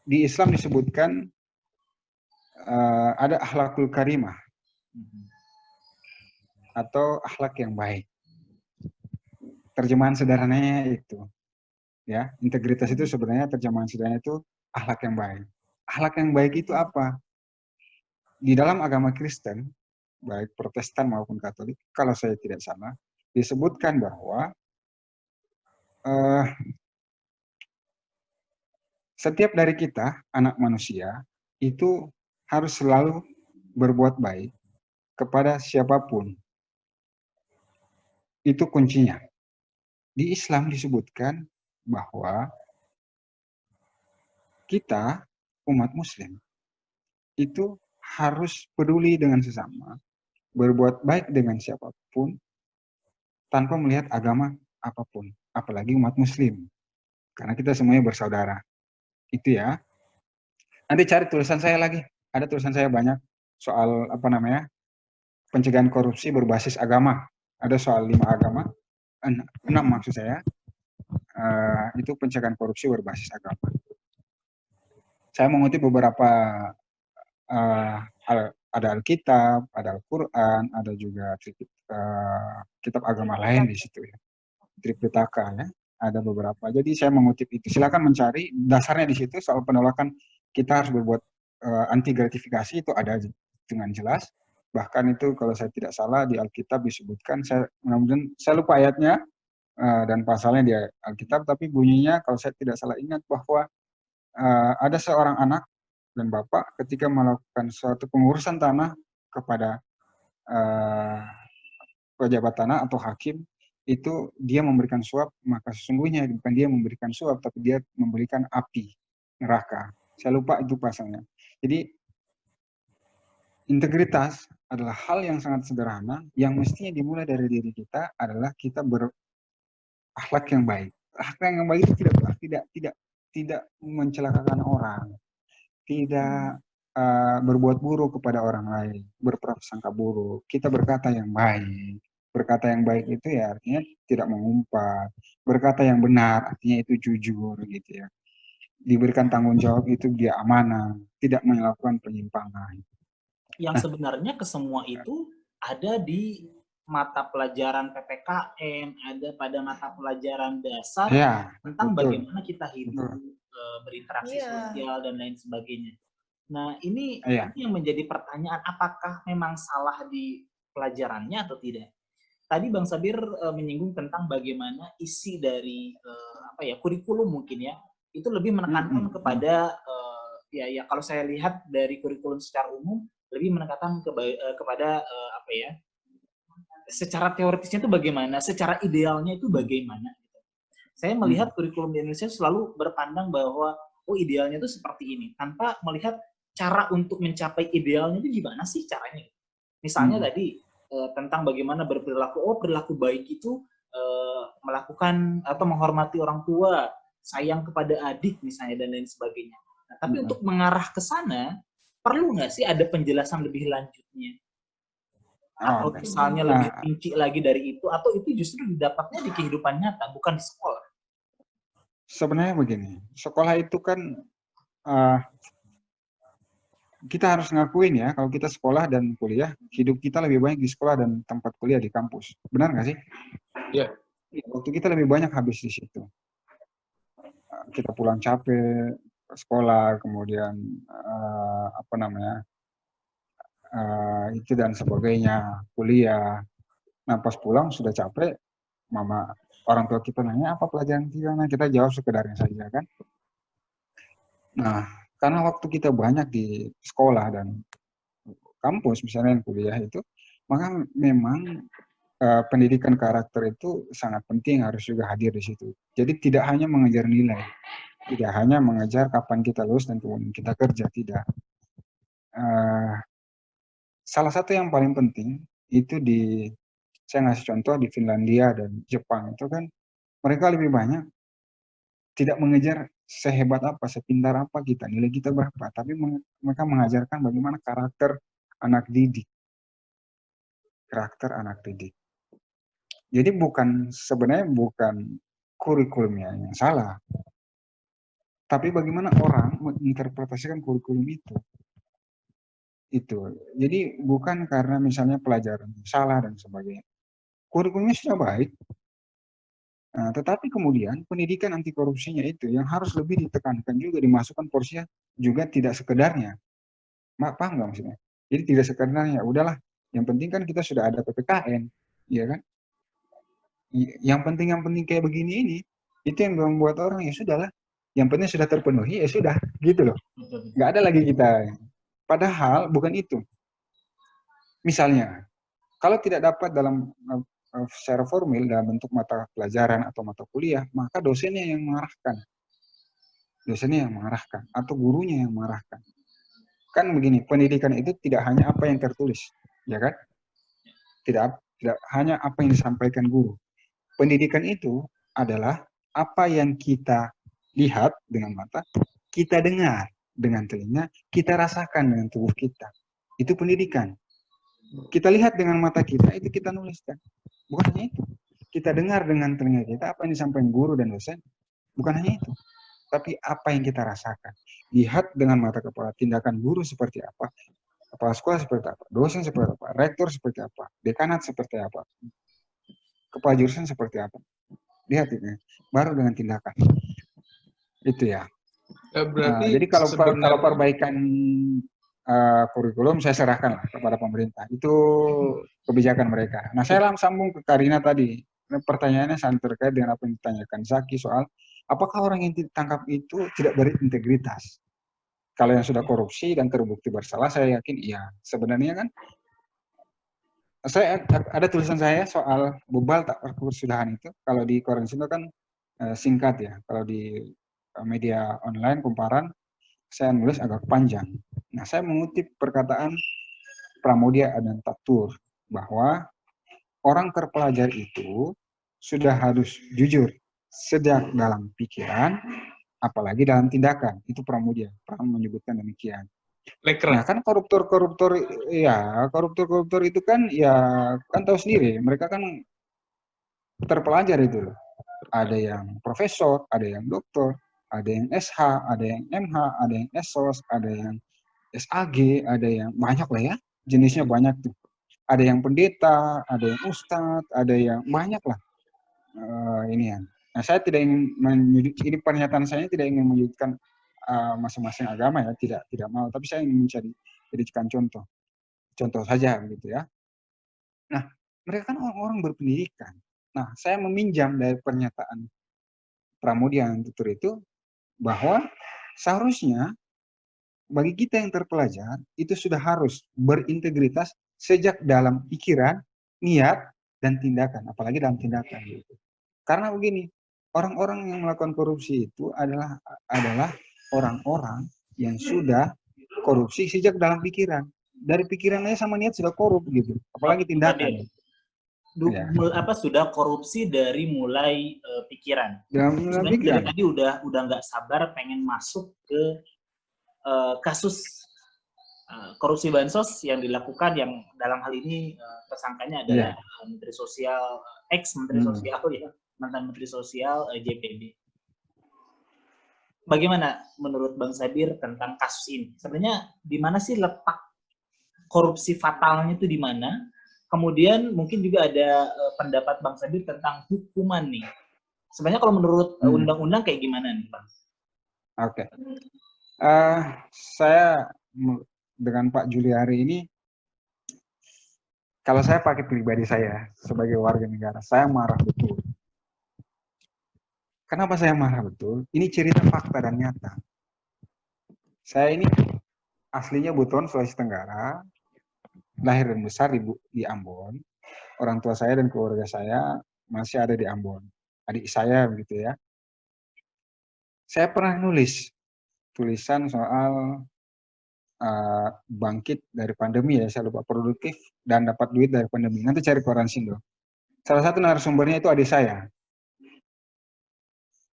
Di Islam disebutkan ada akhlakul karimah atau akhlak yang baik. Terjemahan sederhananya itu, ya integritas itu sebenarnya terjemahan sederhananya itu akhlak yang baik. Akhlak yang baik itu apa? Di dalam agama Kristen, baik Protestan maupun Katolik, kalau saya tidak salah, disebutkan bahwa setiap dari kita, anak manusia, itu harus selalu berbuat baik kepada siapapun. Itu kuncinya. Di Islam disebutkan bahwa kita, umat Muslim, itu harus peduli dengan sesama, berbuat baik dengan siapapun, tanpa melihat agama apapun, apalagi umat Muslim. Karena kita semuanya bersaudara. Itu ya. Nanti cari tulisan saya lagi. Ada tulisan saya banyak soal pencegahan korupsi berbasis agama. Ada soal 5 agama, 6 maksud saya. Itu pencegahan korupsi berbasis agama. Saya mengutip beberapa ada Alkitab, ada Al-Quran, ada juga kitab agama lain di situ ya. Tripitaka ya. Ada beberapa. Jadi saya mengutip itu. Silakan mencari dasarnya di situ soal penolakan kita harus berbuat anti gratifikasi itu ada dengan jelas. Bahkan itu kalau saya tidak salah di Alkitab disebutkan, saya lupa ayatnya dan pasalnya di Alkitab, tapi bunyinya kalau saya tidak salah ingat bahwa ada seorang anak dan bapak ketika melakukan suatu pengurusan tanah kepada pejabat tanah atau hakim, itu dia memberikan suap, maka sesungguhnya bukan dia memberikan suap, tapi dia memberikan api, neraka. Saya lupa itu pasalnya. Jadi, integritas adalah hal yang sangat sederhana, yang mestinya dimulai dari diri kita adalah kita berakhlak yang baik. Akhlak yang baik itu tidak mencelakakan orang, tidak berbuat buruk kepada orang lain, berprasangka buruk. Kita berkata yang baik. Berkata yang baik itu ya artinya tidak mengumpat. Berkata yang benar artinya itu jujur gitu ya. Diberikan tanggung jawab itu dia amanah, tidak melakukan penyimpangan. Yang sebenarnya ke semua itu ada di mata pelajaran PPKN, ada pada mata pelajaran dasar Ya, tentang betul. bagaimana kita hidup, berinteraksi Iya. sosial dan lain sebagainya. Nah, ini Iya. yang menjadi pertanyaan, apakah memang salah di pelajarannya atau tidak? Tadi Bang Sabir menyinggung tentang bagaimana isi dari kurikulum mungkin ya, itu lebih menekankan kepada ya kalau saya lihat dari kurikulum secara umum lebih menekankan kepada secara teoritisnya itu bagaimana, secara idealnya itu bagaimana. Saya melihat kurikulum di Indonesia selalu berpandang bahwa idealnya itu seperti ini, tanpa melihat cara untuk mencapai idealnya itu gimana sih caranya. Misalnya tadi tentang bagaimana berperilaku, perilaku baik itu melakukan atau menghormati orang tua, sayang kepada adik misalnya dan lain sebagainya. Nah, tapi untuk mengarah ke sana, perlu nggak sih ada penjelasan lebih lanjutnya? Atau misalnya lebih rinci lagi dari itu, atau itu justru didapatnya di kehidupan nyata, bukan di sekolah? Sebenarnya begini, sekolah itu kan kita harus ngakuin ya, kalau kita sekolah dan kuliah, hidup kita lebih banyak di sekolah dan tempat kuliah di kampus. Benar nggak sih? Iya. Waktu kita lebih banyak habis di situ. Kita pulang capek, sekolah, kemudian itu dan sebagainya, kuliah. Nah, pas pulang sudah capek, orang tua kita nanya apa pelajaran kita, nah kita jawab sekedarnya saja kan. Nah, karena waktu kita banyak di sekolah dan kampus, misalnya yang kuliah itu, maka memang pendidikan karakter itu sangat penting, harus juga hadir di situ. Jadi tidak hanya mengejar nilai, tidak hanya mengejar kapan kita lulus dan kemudian kita kerja, tidak. Salah satu yang paling penting itu saya ngasih contoh di Finlandia dan Jepang itu kan mereka lebih banyak tidak mengejar sehebat apa, sepintar apa kita, nilai kita berapa, tapi mereka mengajarkan bagaimana karakter anak didik. Jadi sebenarnya bukan kurikulumnya yang salah, tapi bagaimana orang menginterpretasikan kurikulum itu. Jadi bukan karena misalnya pelajaran salah dan sebagainya. Kurikulumnya sudah baik, tetapi kemudian pendidikan anti korupsinya itu yang harus lebih ditekankan juga, dimasukkan porsinya juga tidak sekedarnya. Paham nggak maksudnya? Jadi tidak sekedarnya, udahlah, yang penting kan kita sudah ada PPKN, ya kan? Yang penting kayak begini ini, itu yang membuat orang ya sudahlah, yang penting sudah terpenuhi ya sudah, gitu loh. Nggak ada lagi kita. Padahal bukan itu. Misalnya, kalau tidak dapat dalam secara formal dalam bentuk mata pelajaran atau mata kuliah, maka dosennya yang mengarahkan. Atau gurunya yang mengarahkan. Kan begini, pendidikan itu tidak hanya apa yang tertulis, ya kan? Tidak hanya apa yang disampaikan guru. Pendidikan itu adalah apa yang kita lihat dengan mata, kita dengar dengan telinga, kita rasakan dengan tubuh kita. Itu pendidikan. Kita lihat dengan mata kita, itu kita nuliskan. Bukan hanya itu. Kita dengar dengan telinga kita apa yang disampaikan guru dan dosen. Bukan hanya itu. Tapi apa yang kita rasakan. Lihat dengan mata kepala, tindakan guru seperti apa, kepala sekolah seperti apa, dosen seperti apa, rektor seperti apa, dekanat seperti apa, kepala jurusan seperti apa. Lihat ini, baru dengan tindakan. Itu ya. Berarti jadi kalau perbaikan kurikulum saya serahkan kepada pemerintah. Itu kebijakan mereka. Nah, saya langsung sambung ke Karina tadi. Pertanyaannya sangat terkait dengan apa yang ditanyakan Zaki soal apakah orang yang ditangkap itu tidak berintegritas. Kalau yang sudah korupsi dan terbukti bersalah, saya yakin iya. Sebenarnya kan, saya ada tulisan saya soal bebal tak persudahan itu. Kalau di koran itu kan singkat ya. Kalau di media online kumparan, saya nulis agak panjang. Nah, saya mengutip perkataan Pramoedya Anantatur bahwa orang terpelajar itu sudah harus jujur sejak dalam pikiran, apalagi dalam tindakan. Itu Pramoedya pernah menyebutkan demikian. Nah, kan koruptor itu kan ya kan tahu sendiri, mereka kan terpelajar itu loh. Ada yang profesor, ada yang doktor, ada yang SH, ada yang MH, ada yang SOS, ada yang SAG, ada yang banyak lah ya, jenisnya banyak tuh. Ada yang pendeta, ada yang ustadz, ada yang banyak lah ini ya. Nah, saya tidak ingin ini pernyataan saya tidak ingin menyudutkan masing-masing agama ya, tidak mau. Tapi saya ingin jadikan contoh saja gitu ya. Nah, mereka kan orang-orang berpendidikan. Nah, saya meminjam dari pernyataan Pramudia Tutur itu bahwa seharusnya bagi kita yang terpelajar itu sudah harus berintegritas sejak dalam pikiran, niat, dan tindakan, apalagi dalam tindakan. Gitu. Karena begini, orang-orang yang melakukan korupsi itu adalah orang-orang yang sudah korupsi sejak dalam pikiran. Dari pikirannya sama niat sudah korup gitu, apalagi tindakan. Ya. Sudah korupsi dari mulai pikiran. Sebenarnya dari tadi udah nggak sabar pengen masuk ke kasus korupsi bansos yang dilakukan, yang dalam hal ini tersangkanya adalah Menteri Sosial, ex-Menteri Sosial ya, mantan Menteri Sosial JPD. Bagaimana menurut Bang Sabir tentang kasus ini? Sebenarnya di mana sih letak korupsi fatalnya itu di mana? Kemudian mungkin juga ada pendapat Bang Sabir tentang hukuman nih. Sebenarnya kalau menurut undang-undang kayak gimana nih, Bang? Oke. Saya dengan Pak Juliari ini, kalau saya pakai pribadi saya sebagai warga negara, saya marah betul. Kenapa saya marah betul? Ini cerita fakta dan nyata. Saya ini aslinya Buton, Sulawesi Tenggara, lahir dan besar di Ambon. Orang tua saya dan keluarga saya masih ada di Ambon. Adik saya begitu ya. Saya pernah nulis tulisan soal bangkit dari pandemi ya, saya lupa, produktif dan dapat duit dari pandemi. Nanti cari koran Sindo. Salah satu narasumbernya itu adik saya.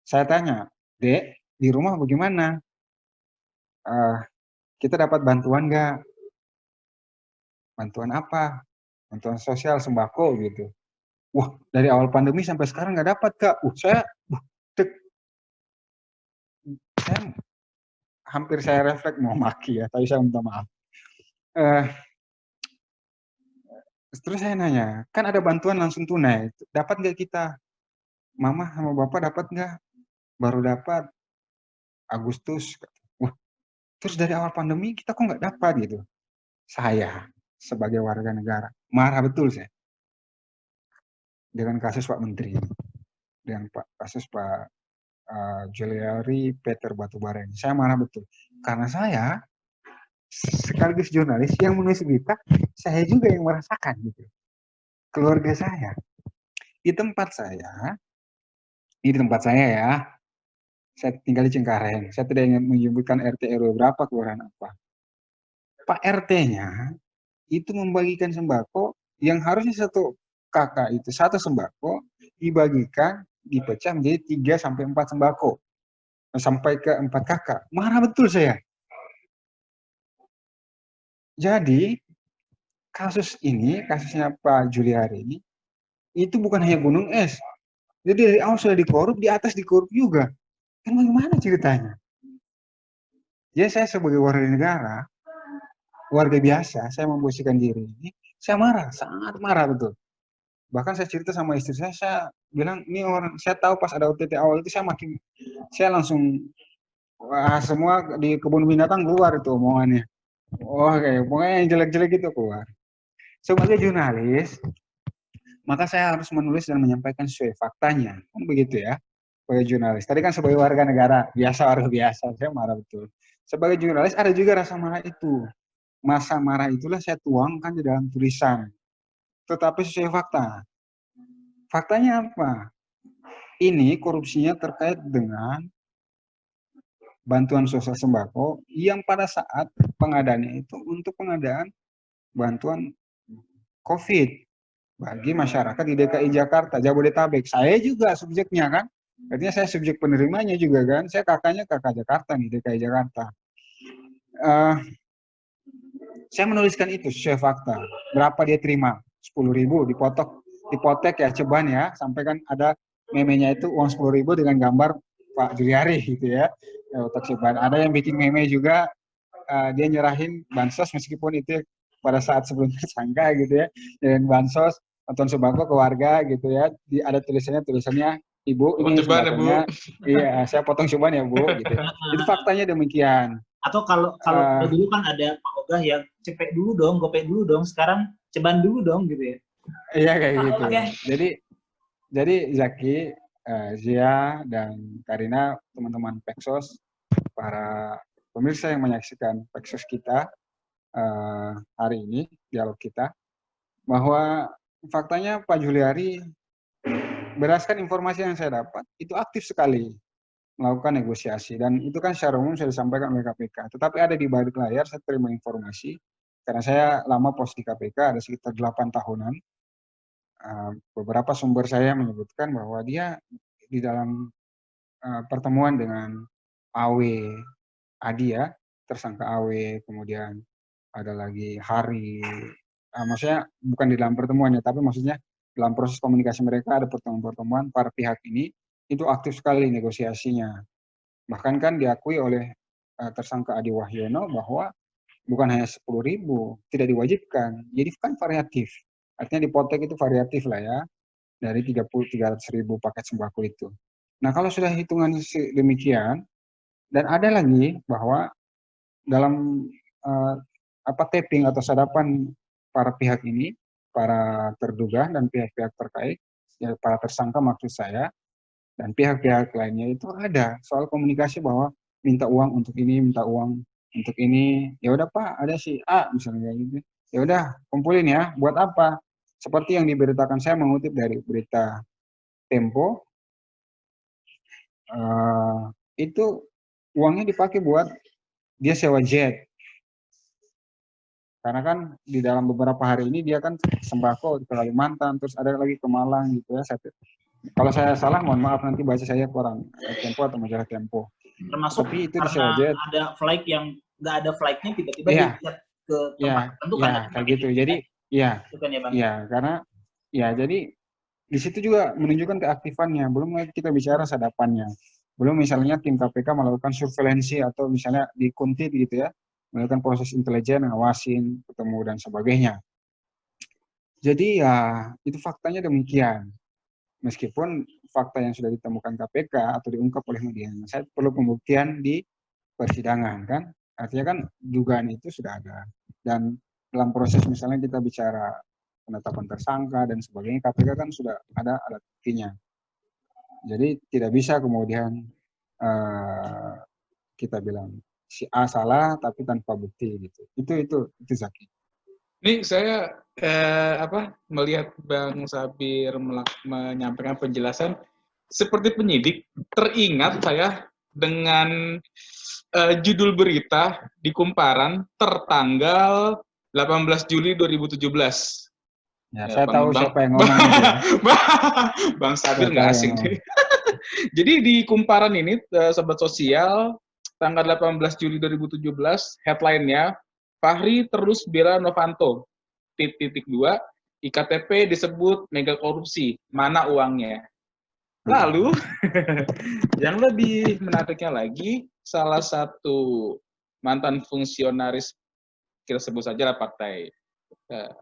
Saya tanya, Dek, di rumah bagaimana? Kita dapat bantuan nggak? Bantuan apa? Bantuan sosial, sembako gitu. Wah, dari awal pandemi sampai sekarang nggak dapat, Kak. Hampir saya refleks mau maki ya, tapi saya minta maaf. Terus saya nanya, kan ada bantuan langsung tunai, dapat nggak kita? Mama sama Bapak dapat nggak? Baru dapat Agustus. Wah, terus dari awal pandemi kita kok nggak dapat gitu? Saya sebagai warga negara marah betul saya dengan kasus Pak Menteri, dengan kasus Pak Juliari Peter Batubara ini. Saya marah betul karena saya sekaligus jurnalis yang menulis berita, saya juga yang merasakan gitu. Keluarga saya di tempat saya ya, saya tinggal di Cengkareng. Saya tidak ingin menyebutkan RT RW berapa, kelurahan apa. Pak RT-nya itu membagikan sembako yang harusnya satu kakak itu satu sembako dibagikan, dipecah menjadi 3 sampai 4 sembako sampai ke 4 kakak. Marah betul saya. Jadi kasusnya Pak Juliari ini itu bukan hanya gunung es. Jadi dari awal sudah dikorup, di atas dikorup juga. Kan bagaimana ceritanya? Jadi saya sebagai warga negara, warga biasa, saya memposisikan diri ini, saya marah, sangat marah betul. Bahkan saya cerita sama istri saya bilang, ini orang, saya tahu pas ada OTT awal itu saya langsung, wah, semua di kebun binatang keluar itu omongannya. Wah, kayak pokoknya yang jelek-jelek itu keluar. Sebagai jurnalis, maka saya harus menulis dan menyampaikan sesuai faktanya. Kan begitu ya, sebagai jurnalis. Tadi kan sebagai warga negara, warga biasa, saya marah betul. Sebagai jurnalis ada juga rasa marah itu. Masa marah itulah saya tuangkan di dalam tulisan. Tetapi sesuai fakta. Faktanya apa? Ini korupsinya terkait dengan bantuan sosial sembako yang pada saat pengadaannya itu untuk pengadaan bantuan COVID bagi masyarakat di DKI Jakarta, Jabodetabek. Saya juga subjeknya kan. Artinya saya subjek penerimanya juga kan. Saya kakak Jakarta nih, DKI Jakarta. Saya menuliskan itu sesuai fakta. Berapa dia terima? 10.000 dipotek ya, ceban ya. Sampai kan ada memenya itu uang 10.000 dengan gambar Pak Juliari gitu ya. Otak ceban. Ada yang bikin meme juga, dia nyerahin bansos meskipun itu pada saat sebelum tersangka gitu ya, dan bansos bantuan sembako ke warga gitu ya, ada tulisannya Ibu Potong ini ceban ya, Bu. sembakonya, iya saya potong ceban ya Bu gitu. Itu faktanya demikian. Atau kalau dulu kan ada Pak Ogah yang cepet dulu dong, gopek dulu dong, sekarang ceban dulu dong gitu ya. Iya kayak Pak gitu. Ogah. Jadi Zaki, Zia dan Karina, teman-teman Peksos, para pemirsa yang menyaksikan Peksos kita hari ini, dialog kita, bahwa faktanya Pak Juliari, berdasarkan informasi yang saya dapat, itu aktif sekali melakukan negosiasi. Dan itu kan secara umum sudah disampaikan oleh KPK. Tetapi ada di balik layar, saya terima informasi, karena saya lama pos di KPK, ada sekitar 8 tahunan. Beberapa sumber saya menyebutkan bahwa dia di dalam pertemuan dengan AW Adi ya, tersangka AW, kemudian ada lagi Hari, maksudnya bukan di dalam pertemuannya, tapi maksudnya dalam proses komunikasi mereka ada pertemuan-pertemuan para pihak ini, itu aktif sekali negosiasinya. Bahkan kan diakui oleh tersangka Adi Wahyono bahwa bukan hanya 10.000, tidak diwajibkan, jadi kan variatif. Artinya di Potek itu variatif lah ya, dari 300.000 paket sembako itu. Nah kalau sudah hitungan demikian, dan ada lagi bahwa dalam taping atau sadapan para pihak ini, para terduga dan pihak-pihak terkait, ya para tersangka maksud saya, dan pihak-pihak lainnya itu ada soal komunikasi bahwa minta uang untuk ini, minta uang untuk ini. Ya udah Pak, ada si A misalnya gitu. Ya udah kumpulin ya, buat apa? Seperti yang diberitakan, saya mengutip dari berita Tempo, itu uangnya dipakai buat dia sewa jet. Karena kan di dalam beberapa hari ini dia kan sembako ke Kalimantan, terus ada lagi ke Malang gitu ya. Kalau saya salah, mohon maaf, nanti baca saya koran Tempo atau majalah Tempo. Termasuk tapi itu karena ada flight yang nggak ada flightnya, tiba-tiba diajak ke tempat tertentu kan? Kayak gitu. Jadi karena jadi di situ juga menunjukkan keaktifannya. Belum lagi kita bicara sadapannya. Belum misalnya tim KPK melakukan surveilansi atau misalnya di Kuntit gitu ya, melakukan proses intelijen, ngawasin, ketemu dan sebagainya. Jadi ya itu faktanya demikian. Meskipun fakta yang sudah ditemukan KPK atau diungkap oleh media, saya perlu pembuktian di persidangan kan. Artinya kan dugaan itu sudah ada. Dan dalam proses misalnya kita bicara penetapan tersangka dan sebagainya, KPK kan sudah ada alat buktinya. Jadi tidak bisa kemudian kita bilang si A salah tapi tanpa bukti gitu. Itu Zaki. Ini saya melihat Bang Sabir menyampaikan penjelasan seperti penyidik, teringat saya dengan judul berita di Kumparan tertanggal 18 Juli 2017. Ya, saya tahu siapa yang ngomong itu. Bang Sabir nggak asing. Jadi di Kumparan ini, Sobat Sosial, tanggal 18 Juli 2017, headline-nya, Fahri terus bela Novanto, _2, IKTP disebut mega korupsi, mana uangnya? Lalu, yang lebih menariknya lagi, salah satu mantan fungsionaris, kita sebut saja lah partai,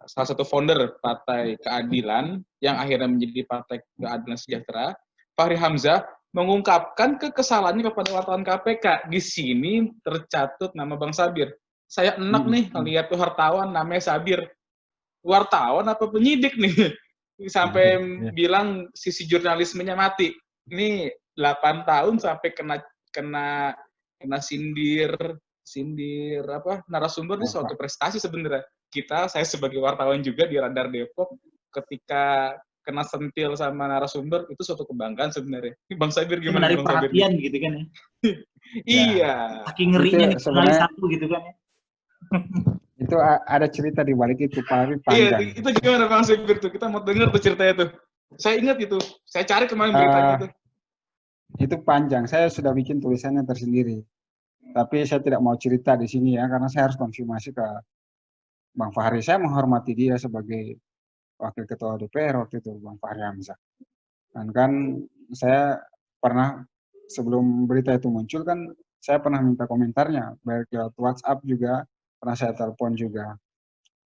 salah satu founder Partai Keadilan, yang akhirnya menjadi Partai Keadilan Sejahtera, Fahri Hamzah, mengungkapkan kekesalannya kepada wartawan KPK. Di sini tercatut nama Bang Sabir. Saya enak nih lihat tuh wartawan namanya Sabir. Wartawan apa penyidik nih? Sampai bilang sisi jurnalismenya mati. Ini 8 tahun sampai kena sindir narasumber, ini suatu prestasi sebenarnya. Saya sebagai wartawan juga di Radar Depok, ketika kena sentil sama narasumber, itu suatu kebanggaan sebenarnya. Bang Sabir gimana? Menarik perhatian gitu kan ya? Iya. Saking ngerinya nih satu gitu kan ya? Itu ada cerita di balik itu, Pak, panjang. Iya, itu gimana Bang Sabir tuh? Kita mau dengar tuh ceritanya tuh. Saya ingat itu. Saya cari kemarin beritanya itu. Itu panjang. Saya sudah bikin tulisannya tersendiri. Tapi saya tidak mau cerita di sini ya, karena saya harus konfirmasi ke Bang Fahri. Saya menghormati dia sebagai Wakil Ketua DPR waktu itu, Bang Fahri Hamzah. Dan kan saya pernah, sebelum berita itu muncul kan, saya pernah minta komentarnya, baik lewat WhatsApp juga, pernah saya telepon juga.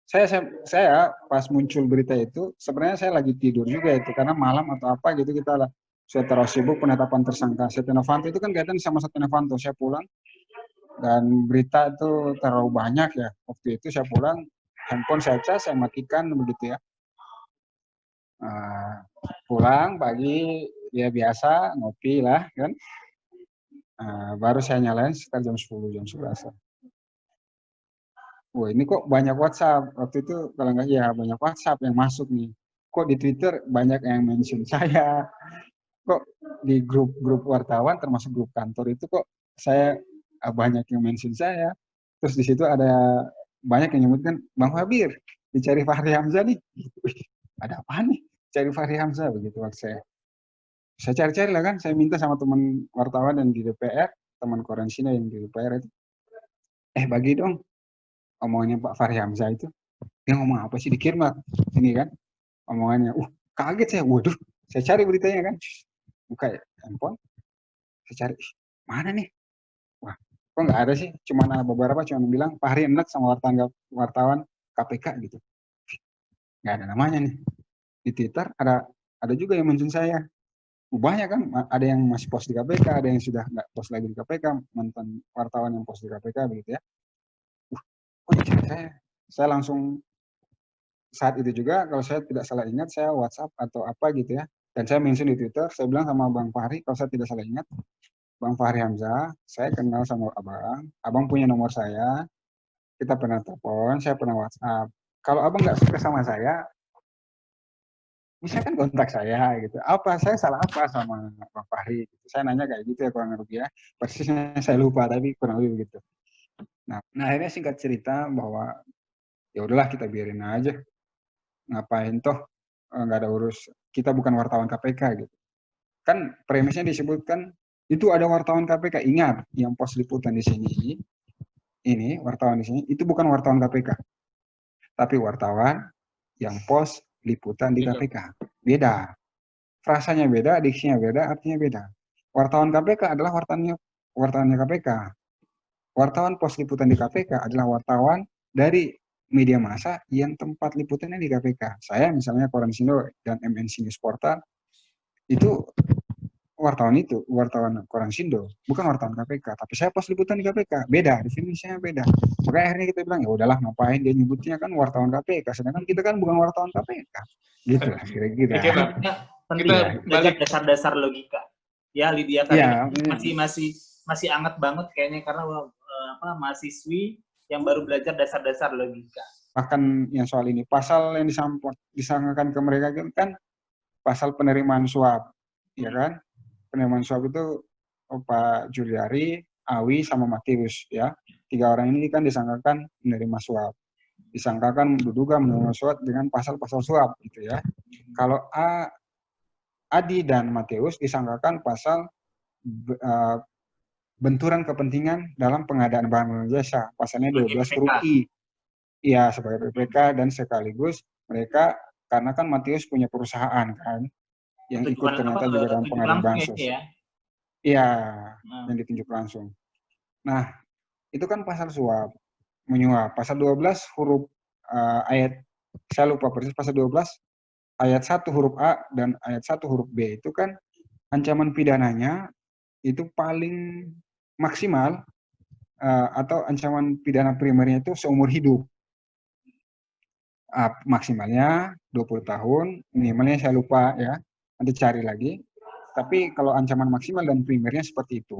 Saya pas muncul berita itu sebenarnya saya lagi tidur juga itu karena malam atau apa gitu kita lah sudah terlalu sibuk penetapan tersangka Setia Novanto itu kan kaitan sama Setia Novanto. Saya pulang dan berita itu terlalu banyak ya. Waktu itu saya pulang, handphone saya cas, saya matikan begitu ya. Pulang pagi ya biasa ngopi lah kan. Baru saya nyalain sekitar jam 10 jam 11. Wah ini kok banyak WhatsApp. Waktu itu kalau nggak ya banyak WhatsApp yang masuk nih. Kok di Twitter banyak yang mention saya. Kok di grup-grup wartawan termasuk grup kantor itu kok saya banyak yang mention saya. Terus di situ ada banyak yang nyebutkan Bang Fabir dicari Fahri Hamzah nih. Ada apa nih? Cari Fahri Hamzah begitu waktu saya cari-cari lah kan. Saya minta sama teman wartawan yang di DPR, teman Koransina yang di DPR itu, bagi dong omongannya Pak Fahri Hamzah itu. Dia ngomong apa sih, dikirim lah ini kan omongannya. Kaget saya, waduh, saya cari beritanya kan, buka handphone, saya cari, mana nih, wah kok nggak ada sih, cuma beberapa cuma bilang Fahri enak sama wartawan KPK gitu, nggak ada namanya nih. Di Twitter ada juga yang mention saya, banyak kan, ada yang masih post di KPK, ada yang sudah nggak post lagi di KPK, mantan wartawan yang post di KPK begitu ya. Kok saya langsung saat itu juga kalau saya tidak salah ingat saya WhatsApp atau apa gitu ya, dan saya mention di Twitter, saya bilang sama Bang Fahri kalau saya tidak salah ingat, Bang Fahri Hamzah, saya kenal sama abang punya nomor saya, kita pernah telepon, saya pernah WhatsApp. Kalau abang nggak suka sama saya, bisa kan kontak saya gitu. Apa saya salah apa sama Bang Fahri? Gitu. Saya nanya kayak gitu ya kurang lebih ya. Persisnya saya lupa tapi kurang lebih begitu. Nah akhirnya singkat cerita bahwa ya udahlah kita biarin aja. Ngapain toh nggak ada urus, kita bukan wartawan KPK gitu kan, premisnya disebutkan itu ada wartawan KPK. Ingat yang pos liputan di sini, ini wartawan di sini itu bukan wartawan KPK tapi wartawan yang pos liputan di KPK. Beda, frasanya beda, diksinya beda, artinya beda. Wartawan KPK adalah wartawannya KPK. Wartawan pos liputan di KPK adalah wartawan dari media massa yang tempat liputannya di KPK. Saya misalnya Koransino dan MNC News Portal itu wartawan Koransindo, bukan wartawan KPK. Tapi saya pos liputan di KPK, beda, definisinya beda. Makanya akhirnya kita bilang ya udahlah ngapain dia nyebutnya kan wartawan KPK, sedangkan kita kan bukan wartawan KPK. Gitu lah kira-kira. Kita balik dasar-dasar logika. Ya Lydia tadi masih anget banget kayaknya karena mahasiswi yang baru belajar dasar-dasar logika. Bahkan yang soal ini, pasal yang disangkakan ke mereka kan pasal penerimaan suap, ya kan? Penerimaan suap itu Pak Juliari, Awi, sama Matius, ya. 3 orang ini kan disangkakan menerima suap. Disangkakan diduga menerima suap dengan pasal-pasal suap, gitu ya. Kalau Adi dan Matius disangkakan pasal benturan kepentingan dalam pengadaan barang dan jasa, pasalnya 12 huruf I. Iya, sebagai PPK dan sekaligus mereka karena kan Matius punya perusahaan kan yang ikut ternyata juga dalam pengadaan bansos. Iya, yang ditunjuk langsung. Nah, itu kan pasal suap, menyuap. Pasal 12 huruf ayat, saya lupa persis, pasal 12 ayat 1 huruf A dan ayat 1 huruf B itu kan ancaman pidananya itu paling maksimal atau ancaman pidana primernya itu seumur hidup. Maksimalnya 20 tahun, minimalnya saya lupa ya, nanti cari lagi. Tapi kalau ancaman maksimal dan primernya seperti itu.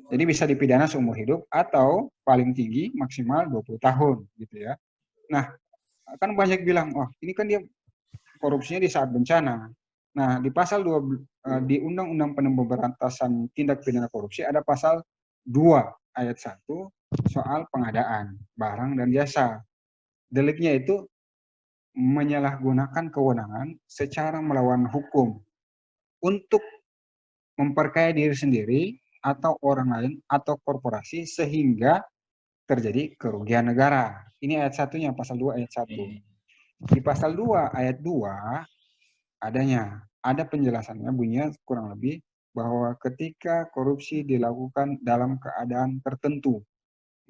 Jadi bisa dipidana seumur hidup atau paling tinggi maksimal 20 tahun gitu ya. Nah, kan banyak bilang, "Oh, ini kan dia korupsinya di saat bencana." Nah, di pasal 2 di Undang-Undang Pemberantasan Tindak Pidana Korupsi ada pasal 2 ayat 1 soal pengadaan barang dan jasa. Deliknya itu menyalahgunakan kewenangan secara melawan hukum untuk memperkaya diri sendiri atau orang lain atau korporasi sehingga terjadi kerugian negara. Ini ayat 1-nya, pasal 2 ayat 1. Di pasal 2 ayat 2 ada penjelasannya, bunyinya kurang lebih bahwa ketika korupsi dilakukan dalam keadaan tertentu,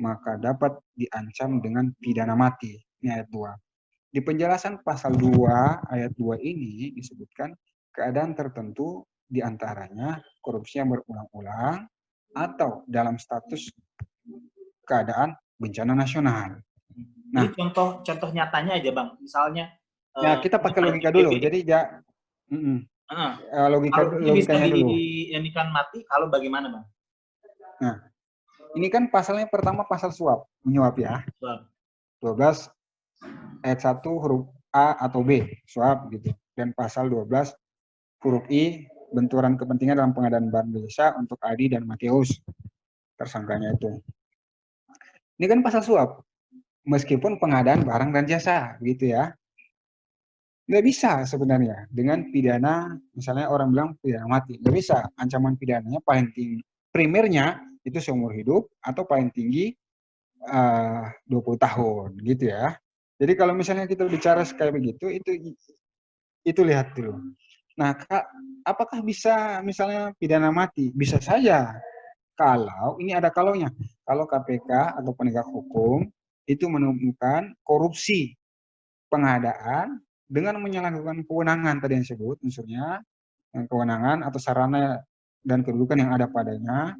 maka dapat diancam dengan pidana mati. Ini ayat 2. Di penjelasan pasal 2 ayat 2 ini disebutkan keadaan tertentu diantaranya korupsi yang berulang-ulang atau dalam status keadaan bencana nasional. Jadi contoh nyatanya aja Bang, misalnya Ya, kita pakai logika dulu. Jadi logikanya dulu. Diinikan mati kalau bagaimana Bang? Nah, ini kan pasalnya pertama pasal suap, menyuap ya. Suap. 12 ayat 1 huruf A atau B, suap gitu. Dan pasal 12 huruf I, benturan kepentingan dalam pengadaan barang jasa untuk Adi dan Matius, tersangkanya itu. Ini kan pasal suap, meskipun pengadaan barang dan jasa, gitu ya. Nggak bisa sebenarnya dengan pidana, misalnya orang bilang pidana mati. Nggak bisa, ancaman pidananya paling tinggi. Primernya itu seumur hidup atau paling tinggi 20 tahun, gitu ya. Jadi kalau misalnya kita bicara kayak begitu, itu lihat dulu. Nah, apakah bisa misalnya pidana mati? Bisa saja. Kalau ini ada kalaunya. Kalau KPK atau penegak hukum itu menemukan korupsi pengadaan dengan menyalahgunakan kewenangan tadi yang disebut unsurnya, kewenangan atau sarana dan kedudukan yang ada padanya,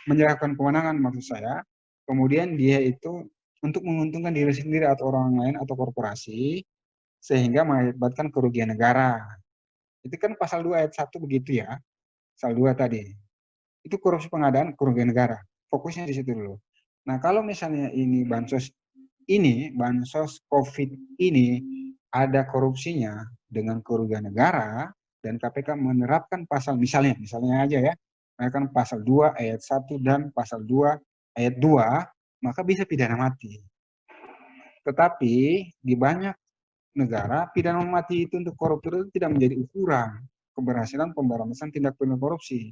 menyalahgunakan kewenangan maksud saya, kemudian dia itu untuk menguntungkan diri sendiri atau orang lain atau korporasi, sehingga mengakibatkan kerugian negara. Itu kan pasal 2 ayat 1 begitu ya, pasal 2 tadi. Itu korupsi pengadaan kerugian negara. Fokusnya di situ dulu. Nah, kalau misalnya ini bansos COVID ini ada korupsinya dengan kerugian negara dan KPK menerapkan pasal misalnya aja ya, menerapkan pasal 2 ayat 1 dan pasal 2 ayat 2, maka bisa pidana mati. Tetapi di banyak negara pidana mati itu untuk koruptor itu tidak menjadi ukuran keberhasilan pemberantasan tindak pidana korupsi.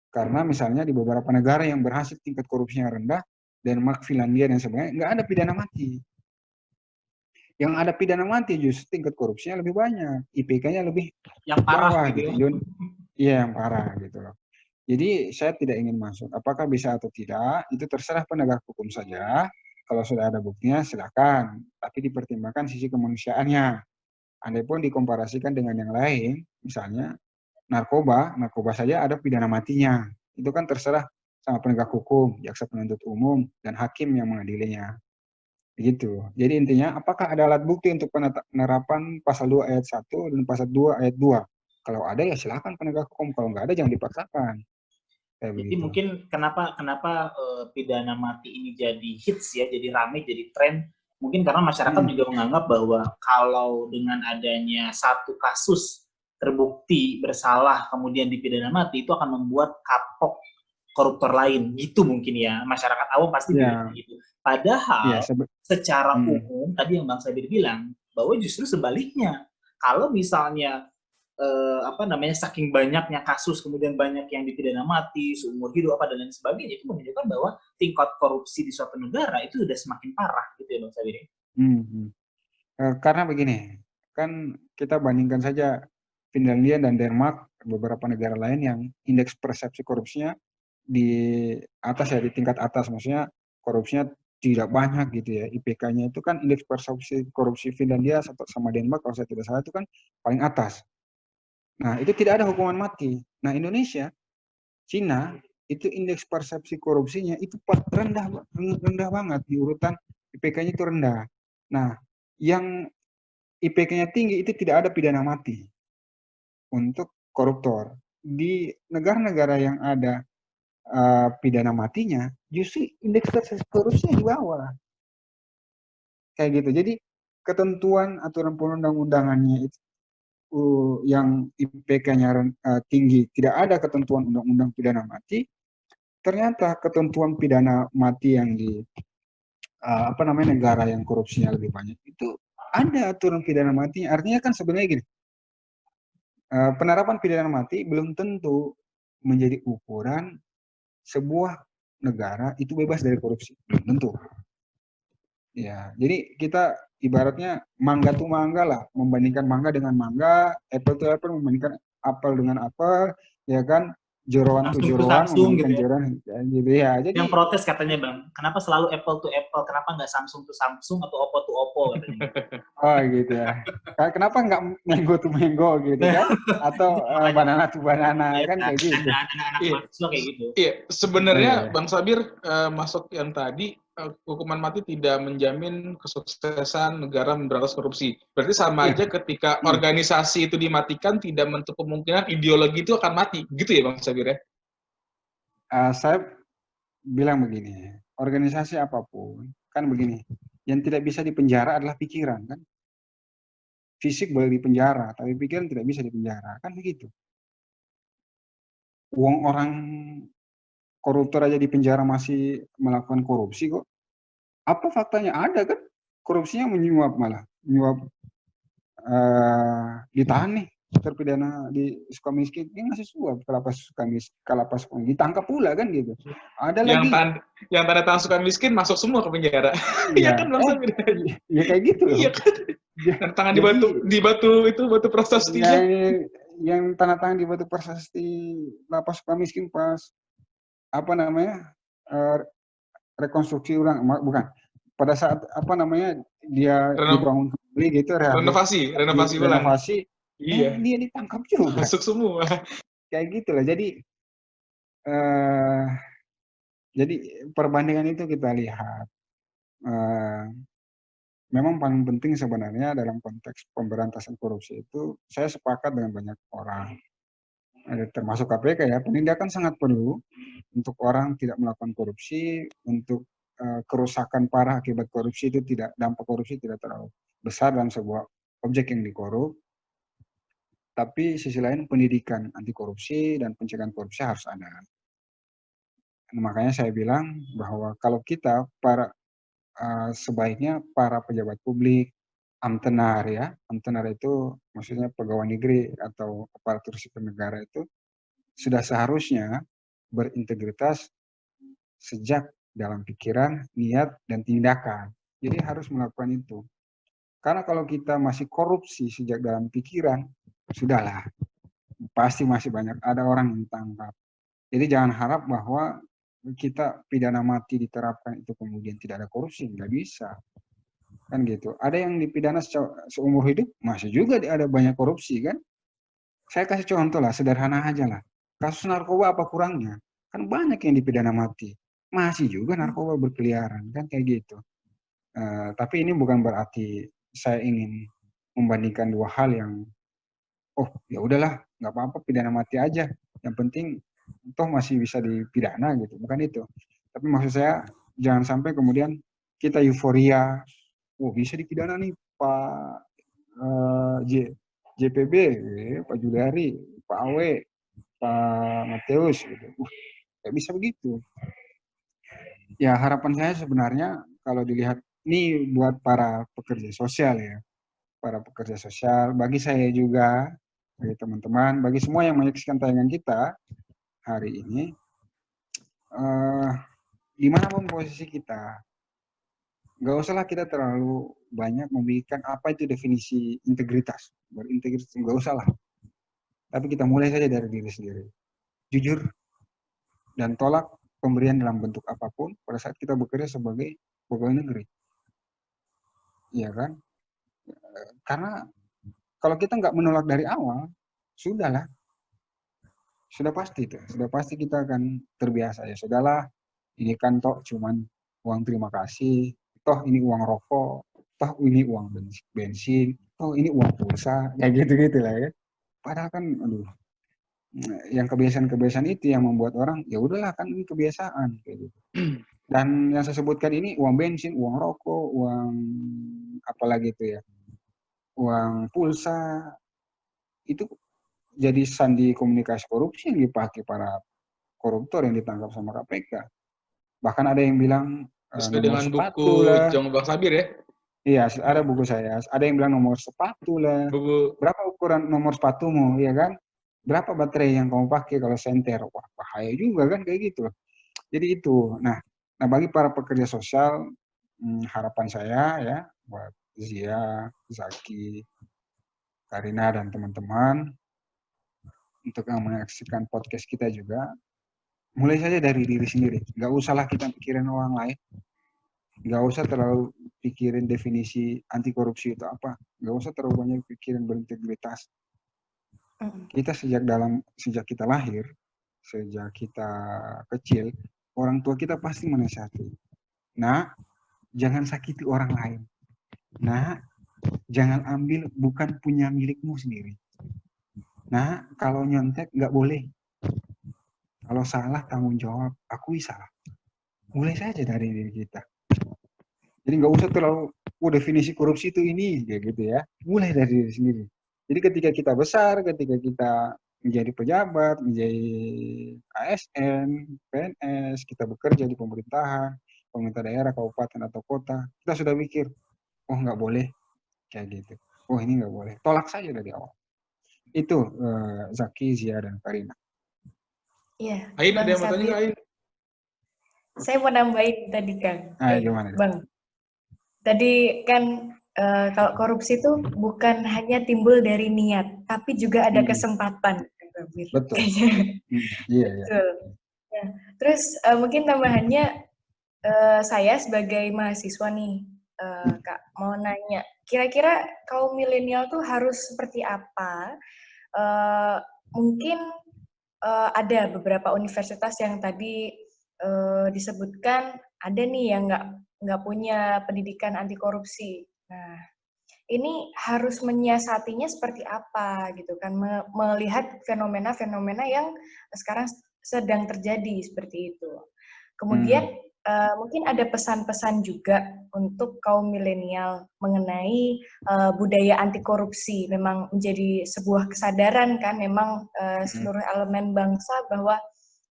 Karena misalnya di beberapa negara yang berhasil tingkat korupsinya rendah, Denmark, Finlandia, dan sebagainya, nggak ada pidana mati. Yang ada pidana mati justru tingkat korupsinya lebih banyak, IPK-nya lebih yang parah bawah, gitu. Iya, yang parah gitu loh. Jadi saya tidak ingin masuk. Apakah bisa atau tidak, itu terserah penegak hukum saja. Kalau sudah ada buktinya, silakan. Tapi dipertimbangkan sisi kemanusiaannya. Andai pun dikomparasikan dengan yang lain, misalnya narkoba saja ada pidana matinya. Itu kan terserah sama penegak hukum, jaksa penuntut umum, dan hakim yang mengadilinya. Begitu. Jadi intinya, apakah ada alat bukti untuk penerapan pasal 2 ayat 1 dan pasal 2 ayat 2? Kalau ada ya silakan penegak hukum, kalau nggak ada jangan dipaksakan. Jadi mungkin kenapa pidana mati ini jadi hits ya, jadi rame, jadi tren. Mungkin karena masyarakat juga menganggap bahwa kalau dengan adanya satu kasus terbukti bersalah kemudian dipidana mati, itu akan membuat kapok koruptor lain. Gitu mungkin ya, masyarakat awam pasti bilang gitu. Padahal secara umum tadi yang Bang Sabir bilang bahwa justru sebaliknya. Kalau misalnya saking banyaknya kasus kemudian banyak yang dipidana mati, seumur hidup dan lain sebagainya, itu menunjukkan bahwa tingkat korupsi di suatu negara itu sudah semakin parah gitu ya Bang Sabir. Karena begini, kan kita bandingkan saja Finlandia dan Denmark, beberapa negara lain yang indeks persepsi korupsinya di atas ya, di tingkat atas, maksudnya korupsinya tidak banyak gitu ya. IPK-nya itu kan indeks persepsi korupsi Finlandia sama Denmark kalau saya tidak salah itu kan paling atas. Nah, itu tidak ada hukuman mati. Nah, Indonesia, Cina, itu indeks persepsi korupsinya itu rendah banget di urutan IPK-nya itu rendah. Nah, yang IPK-nya tinggi itu tidak ada pidana mati untuk koruptor. Di negara-negara yang ada pidana matinya, justru indeks persepsi korupsinya di bawah. Kayak gitu. Jadi ketentuan aturan perundang-undangannya itu yang IPK-nya tinggi, tidak ada ketentuan undang-undang pidana mati, ternyata ketentuan pidana mati yang di negara yang korupsinya lebih banyak itu ada aturan pidana mati. Artinya kan sebenarnya gini, penerapan pidana mati belum tentu menjadi ukuran sebuah negara itu bebas dari korupsi, belum tentu. Ya, jadi kita ibaratnya mangga tuh mangga lah, membandingkan mangga dengan mangga, apple to apple membandingkan apel dengan apel, ya kan, jeroan to Samsung to jeroan, Samsung membandingkan gitu ya. jeroan gitu ya. Jadi Yang protes katanya Bang, kenapa selalu Apple to Apple, kenapa nggak Samsung to Samsung atau Oppo to Oppo katanya. oh gitu ya. Kenapa nggak mango to mango gitu kan? Atau Makanya banana to banana iya kan kan, kayak gitu. ada anak-anak Iya. mahasiswa kayak gitu. Iya, sebenarnya Iya. Bang Sabir masuk yang tadi hukuman mati tidak menjamin kesuksesan negara memberantas korupsi. Berarti sama aja ketika organisasi itu dimatikan tidak menutup kemungkinan ideologi itu akan mati, gitu ya Bang Sabir ya? Saya bilang begini, organisasi apapun kan begini, yang tidak bisa dipenjara adalah pikiran kan. Fisik boleh dipenjara, tapi pikiran tidak bisa dipenjara kan begitu. Uang orang koruptor aja dipenjara masih melakukan korupsi kok. Apa faktanya? Ada kan? Korupsinya menyuap malah. Menyuap ditahan nih terpidana di Sukamiskin, dia ngasih suap ke lapas Sukamiskin, ke lapas ditangkap pula kan gitu. Ada Yang lagi. yang tanda tangan suka miskin masuk semua ke penjara. Iya Iya. kan Bang Sabir? Ya kayak gitu loh. Iya kan? Tanda tangan di batu itu batu prasastinya. Yang tanda tangan di batu prasasti lapas Sukamiskin pas apa namanya rekonstruksi ulang, bukan, pada saat apa namanya dia dibangun kembali gitu, renovasi ulang. Iya. Dia ditangkap juga. Masuk semua. Kayak gitu lah. Jadi perbandingan itu kita lihat. Memang paling penting sebenarnya dalam konteks pemberantasan korupsi itu, saya sepakat dengan banyak orang, termasuk KPK ya, penindakan sangat perlu untuk orang tidak melakukan korupsi, untuk kerusakan parah akibat korupsi itu tidak, dampak korupsi tidak terlalu besar dalam sebuah objek yang dikorup. Tapi sisi lain pendidikan anti korupsi dan pencegahan korupsi harus ada. Makanya saya bilang bahwa kalau kita sebaiknya para pejabat publik, amtenar ya, amtenar itu maksudnya pegawai negeri atau aparatur sipil negara itu sudah seharusnya berintegritas sejak dalam pikiran, niat, dan tindakan. Jadi harus melakukan itu. Karena kalau kita masih korupsi sejak dalam pikiran, sudahlah, pasti masih banyak ada orang yang ditangkap. Jadi jangan harap bahwa kita pidana mati diterapkan itu kemudian tidak ada korupsi, nggak bisa. Kan gitu. Ada yang dipidana seumur hidup, masih juga ada banyak korupsi kan. Saya kasih contoh lah, sederhana aja lah. Kasus narkoba apa kurangnya? Kan banyak yang dipidana mati. Masih juga narkoba berkeliaran, kan kayak gitu. Tapi ini bukan berarti saya ingin membandingkan dua hal yang, oh ya udahlah, nggak apa-apa pidana mati aja. Yang penting toh masih bisa dipidana gitu, bukan itu. Tapi maksud saya jangan sampai kemudian kita euforia, oh bisa dipidana nih Pak JPB, Pak Judari, Pak Awe, Pak Mateus gitu. Nggak bisa begitu. Ya harapan saya sebenarnya kalau dilihat ini buat para pekerja sosial ya, para pekerja sosial, bagi saya juga, bagi teman-teman, bagi semua yang menyaksikan tayangan kita hari ini, dimanapun posisi kita, nggak usahlah kita terlalu banyak memberikan apa itu definisi integritas, berintegritas, nggak usah lah. Tapi kita mulai saja dari diri sendiri. Jujur dan tolak pemberian dalam bentuk apapun pada saat kita bekerja sebagai pegawai negeri. Iya kan? Karena kalau kita nggak menolak dari awal, sudahlah. Sudah pasti itu. Sudah pasti kita akan terbiasa. Ya sudahlah, ini kan toh cuman uang terima kasih, toh ini uang rokok, toh ini uang bensin, toh ini uang pulsa, kayak gitu-gitu lah ya. Padahal kan, aduh, yang kebiasaan-kebiasaan itu yang membuat orang, ya udahlah kan ini kebiasaan, kayak gitu. Dan yang saya sebutkan ini uang bensin, uang rokok, uang apalagi itu ya, uang pulsa, itu jadi sandi komunikasi korupsi yang dipakai para koruptor yang ditangkap sama KPK. Bahkan ada yang bilang sesuai nomor dengan sepatu buku lah. Jong Bang Sabir ya? Iya, ada buku saya. Ada yang bilang nomor sepatu lah. Buku. Berapa ukuran nomor sepatumu, ya kan? Berapa baterai yang kamu pakai kalau senter? Wah, bahaya juga kan kayak gitu. Jadi itu. Nah bagi para pekerja sosial, harapan saya ya buat Zia, Zaki, Karina dan teman-teman, untuk yang menyaksikan podcast kita juga, mulai saja dari diri sendiri. Nggak usahlah kita pikirin orang lain. Nggak usah terlalu pikirin definisi anti korupsi itu apa. Nggak usah terlalu banyak pikirin berintegritas. Kita sejak kita lahir, sejak kita kecil, orang tua kita pasti menasihati. Nah, jangan sakiti orang lain. Nah, jangan ambil bukan punya milikmu sendiri. Nah, kalau nyontek nggak boleh. Kalau salah tanggung jawab, akui salah. Mulai saja dari diri kita. Jadi nggak usah terlalu, definisi korupsi itu ini, kayak gitu ya. Mulai dari diri sendiri. Jadi ketika kita besar, ketika kita menjadi pejabat, menjadi ASN, PNS, kita bekerja di pemerintahan, pemerintah daerah, kabupaten atau kota, kita sudah mikir, oh nggak boleh kayak gitu. Oh ini nggak boleh. Tolak saja dari awal. Itu Zaki, Zia, dan Karina. Iya. Ain, ada Bang yang mau tanya Sabir, nggak, Ain? saya mau nambahin tadi Kang. Gimana? Bang, tadi kan kalau korupsi itu bukan hanya timbul dari niat, tapi juga ada kesempatan. Kang Sabir. Betul. Iya, iya. Betul. Ya. Terus mungkin tambahannya, saya sebagai mahasiswa nih, Kak, mau nanya, kira-kira kaum milenial tuh harus seperti apa? Mungkin ada beberapa universitas yang tadi disebutkan ada nih yang nggak punya pendidikan anti korupsi. Nah, ini harus menyiasatinya seperti apa gitu kan? Melihat fenomena-fenomena yang sekarang sedang terjadi seperti itu. Kemudian mungkin ada pesan-pesan juga untuk kaum milenial mengenai budaya anti korupsi. Memang menjadi sebuah kesadaran kan, memang seluruh elemen bangsa bahwa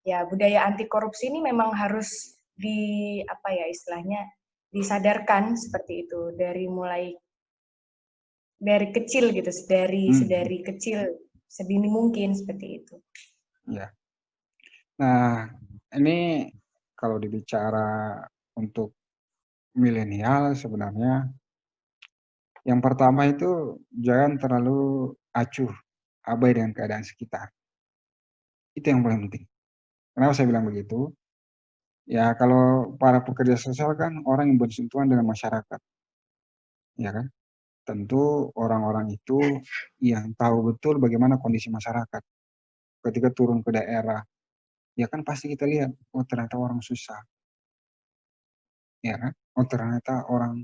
ya budaya anti korupsi ini memang harus istilahnya disadarkan seperti itu dari kecil gitu, sedari kecil, sedini mungkin seperti itu. Ya. Nah, ini kalau dibicara untuk milenial sebenarnya, yang pertama itu jangan terlalu acuh, abai dengan keadaan sekitar. Itu yang paling penting. Kenapa saya bilang begitu? Ya, kalau para pekerja sosial kan orang yang bersentuhan dengan masyarakat. Ya kan? Tentu orang-orang itu yang tahu betul bagaimana kondisi masyarakat. Ketika turun ke daerah, ya kan pasti kita lihat, oh ternyata orang susah. Ya kan? Oh ternyata orang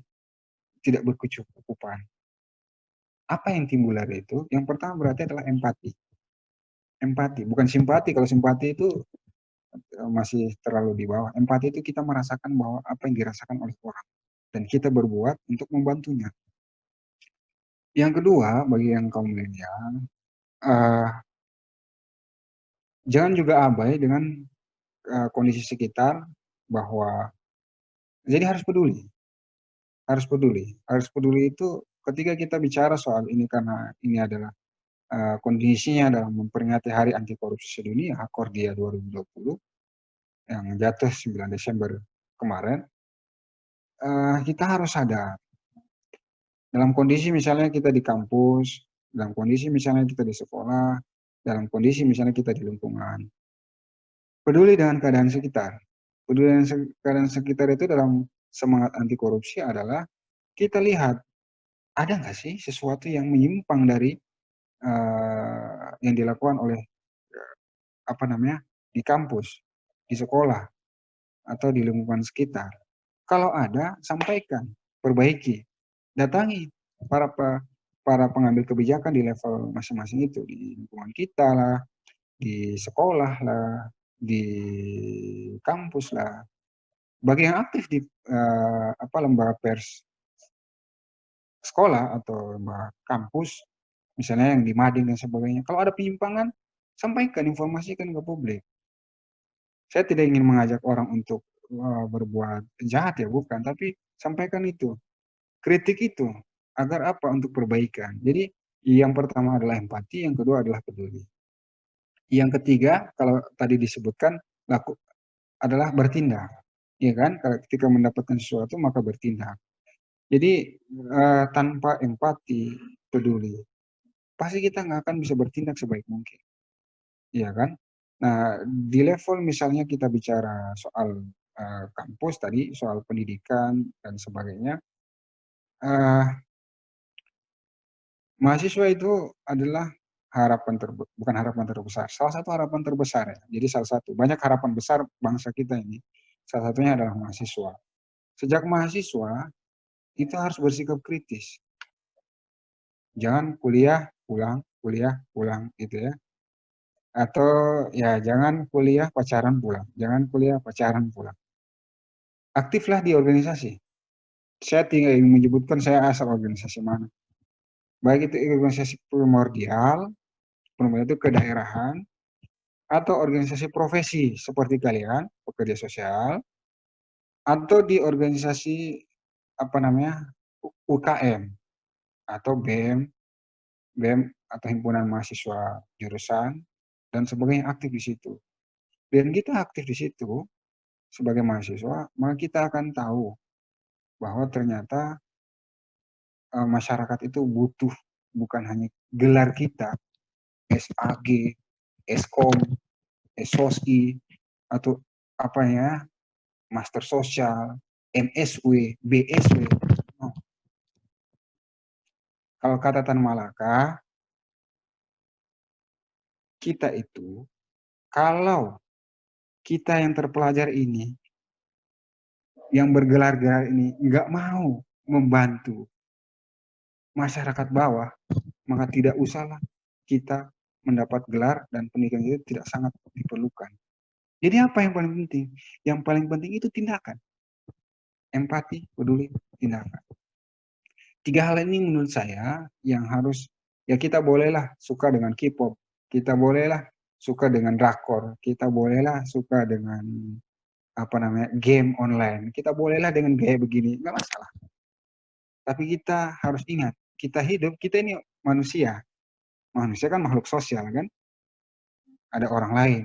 tidak berkecukupan. Apa yang timbul dari itu? Yang pertama berarti adalah empati. Empati, bukan simpati. Kalau simpati itu masih terlalu di bawah. Empati itu kita merasakan bahwa apa yang dirasakan oleh orang. Dan kita berbuat untuk membantunya. Yang kedua, bagi yang kaum milenial, jangan juga abai dengan kondisi sekitar, bahwa jadi harus peduli. Harus peduli. Harus peduli itu ketika kita bicara soal ini, karena ini adalah kondisinya dalam memperingati Hari Anti Korupsi Sedunia, Kordia 2020, yang jatuh 9 Desember kemarin, kita harus sadar. Dalam kondisi misalnya kita di kampus, dalam kondisi misalnya kita di sekolah, dalam kondisi misalnya kita di lingkungan, peduli dengan keadaan sekitar. Peduli dengan keadaan sekitar itu dalam semangat anti korupsi adalah kita lihat, ada nggak sih sesuatu yang menyimpang dari yang dilakukan oleh di kampus, di sekolah, atau di lingkungan sekitar. Kalau ada, sampaikan, perbaiki, datangi para pengambil kebijakan di level masing-masing itu, di lingkungan kita lah, di sekolah lah, di kampus lah. Bagi yang aktif di lembaga pers sekolah atau lembaga kampus, misalnya yang di mading dan sebagainya, kalau ada penyimpangan, sampaikan, informasikan ke publik. Saya tidak ingin mengajak orang untuk berbuat jahat ya, bukan, tapi sampaikan itu, kritik itu, agar apa? Untuk perbaikan. Jadi yang pertama adalah empati, yang kedua adalah peduli. Yang ketiga, kalau tadi disebutkan, adalah bertindak. Ya kan? Ketika mendapatkan sesuatu maka bertindak. Jadi tanpa empati, peduli, pasti kita nggak akan bisa bertindak sebaik mungkin. Iya kan? Nah, di level misalnya kita bicara soal kampus tadi, soal pendidikan dan sebagainya, eh, mahasiswa itu adalah bukan harapan terbesar, salah satu harapan terbesar ya. Jadi salah satu, banyak harapan besar bangsa kita ini, salah satunya adalah mahasiswa. Sejak mahasiswa, itu harus bersikap kritis. Jangan kuliah, pulang gitu ya. Atau ya jangan kuliah, pacaran, pulang. Jangan kuliah, pacaran, pulang. Aktiflah di organisasi. Saya tinggal menyebutkan saya asal organisasi mana. Baik itu organisasi primordial itu kedaerahan, atau organisasi profesi seperti kalian, pekerja sosial, atau di organisasi apa namanya UKM atau BEM atau himpunan mahasiswa jurusan dan sebagainya aktif di situ. Dan kita aktif di situ sebagai mahasiswa, maka kita akan tahu bahwa ternyata masyarakat itu butuh bukan hanya gelar kita, SAG, Eskom, SOSI, atau apa ya, Master Sosial, MSW, BSW. Oh. Kalau kata Tan Malaka, kita itu, kalau kita yang terpelajar ini, yang bergelar-gelar ini, nggak mau membantu masyarakat bawah, maka tidak usahlah kita mendapat gelar dan pendidikan itu tidak sangat diperlukan. Jadi apa yang paling penting? Yang paling penting itu tindakan. Empati, peduli, tindakan. 3 hal ini menurut saya yang harus, ya kita bolehlah suka dengan K-pop, kita bolehlah suka dengan drakor, kita bolehlah suka dengan apa namanya game online, kita bolehlah dengan gaya begini, nggak masalah. Tapi kita harus ingat, kita hidup, kita ini manusia kan makhluk sosial kan, ada orang lain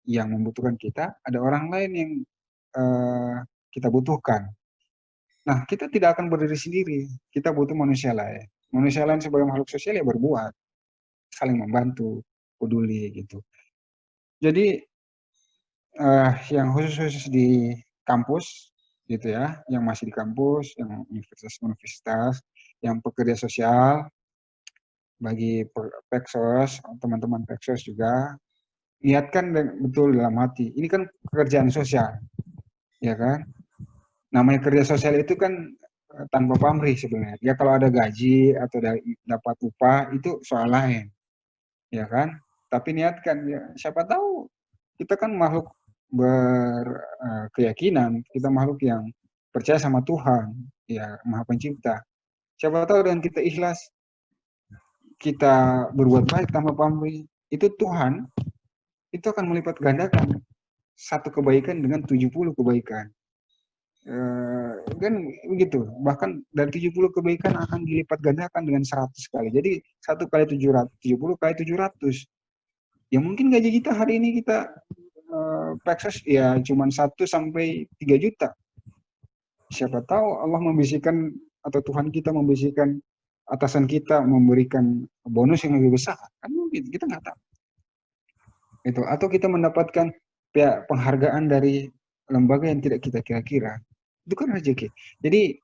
yang membutuhkan kita, ada orang lain yang kita butuhkan. Nah, kita tidak akan berdiri sendiri. Kita butuh manusia lain. Manusia lain sebagai makhluk sosial ya berbuat, saling membantu, peduli gitu. Jadi yang khusus di kampus gitu ya, yang masih di kampus, yang universitas, yang pekerja sosial, bagi Peksos, teman-teman Peksos juga, niatkan betul dalam hati. Ini kan pekerjaan sosial, ya kan? Namanya kerja sosial itu kan tanpa pamrih sebenarnya. Ya kalau ada gaji atau dapat upah itu soal lain, ya kan? Tapi niatkan, ya, siapa tahu kita kan makhluk berkeyakinan, kita makhluk yang percaya sama Tuhan, ya Maha Pencipta. Siapa tahu dengan kita ikhlas, kita berbuat baik tanpa pamrih, itu Tuhan itu akan melipat gandakan satu kebaikan dengan 70 kebaikan. Kan begitu, bahkan dari 70 kebaikan akan dilipat gandakan dengan 100 kali. Jadi 1 kali 700, 70 kali 700. Ya mungkin gaji kita hari ini kita Peksos ya cuma 1 sampai 3 juta. Siapa tahu Allah membisikkan atau Tuhan kita membisikkan atasan kita memberikan bonus yang lebih besar. Kan mungkin kita nggak tahu. Itu atau kita mendapatkan penghargaan dari lembaga yang tidak kita kira-kira. Itu kan rezeki. Jadi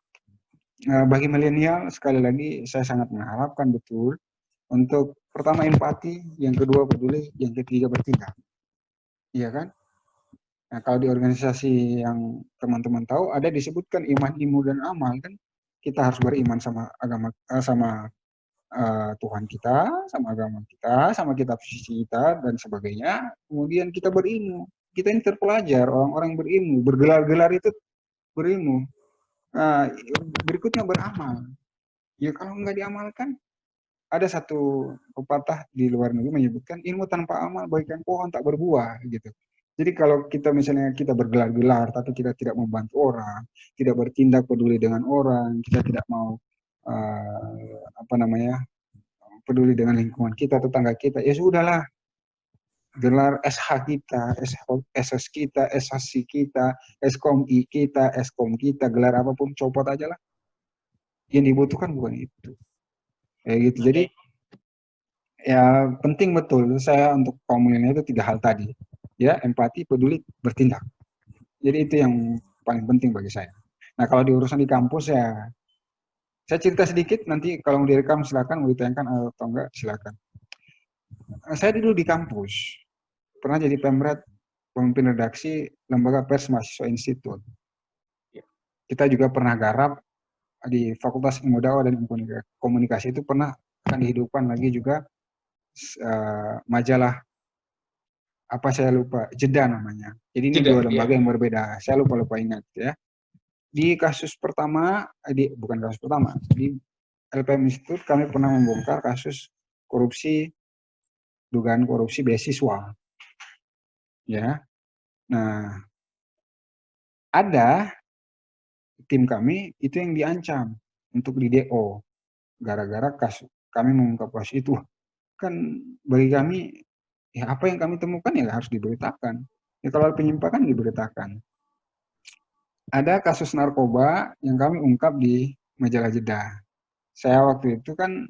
bagi milenial sekali lagi saya sangat mengharapkan betul untuk pertama empati, yang kedua peduli, yang ketiga bertindak. Iya kan? Nah, kalau di organisasi yang teman-teman tahu ada disebutkan iman, ilmu dan amal kan, kita harus beriman sama agama, sama Tuhan kita, sama agama kita, sama kitab suci kita dan sebagainya. Kemudian kita berilmu. Kita ini terpelajar, orang-orang berilmu, bergelar-gelar itu berilmu. Berikutnya beramal. Ya kalau nggak diamalkan, ada satu pepatah di luar negeri menyebutkan ilmu tanpa amal bagaikan pohon tak berbuah gitu. Jadi kalau kita misalnya kita bergelar-gelar tapi kita tidak membantu orang, tidak bertindak peduli dengan orang, kita tidak mau peduli dengan lingkungan kita, tetangga kita, ya sudahlah. Gelar SH kita, SS kita, SHC kita, SKOMI kita, SKOM kita, gelar apapun copot aja lah. Yang dibutuhkan bukan itu. Kayak gitu. Jadi Ya, penting betul. Saya untuk kaum milenial itu 3 hal tadi. Ya, empati, peduli, bertindak. Jadi itu yang paling penting bagi saya. Nah, kalau di urusan di kampus ya, saya cerita sedikit, nanti kalau mau direkam silakan, mau ditayangkan atau enggak silakan. Saya dulu di kampus, pernah jadi pemret, pemimpin redaksi Lembaga Pers Mahasiswa Institut. Kita juga pernah garap di Fakultas Ilmu Dakwah dan Komunikasi itu pernah akan dihidupkan lagi juga majalah apa saya lupa, Jeda namanya. Jadi ini Jeda, 2 lembaga yang berbeda. Saya lupa ingat ya. Di kasus pertama, bukan kasus pertama, di LPM Institute kami pernah membongkar kasus korupsi, dugaan korupsi beasiswa. Ya. Nah, ada tim kami itu yang diancam untuk di DO gara-gara kasus kami mengungkap kasus itu. Kan bagi kami ya apa yang kami temukan ya harus diberitakan. Ya kalau ada penyimpangan diberitakan. Ada kasus narkoba yang kami ungkap di majalah Jeda. Saya waktu itu kan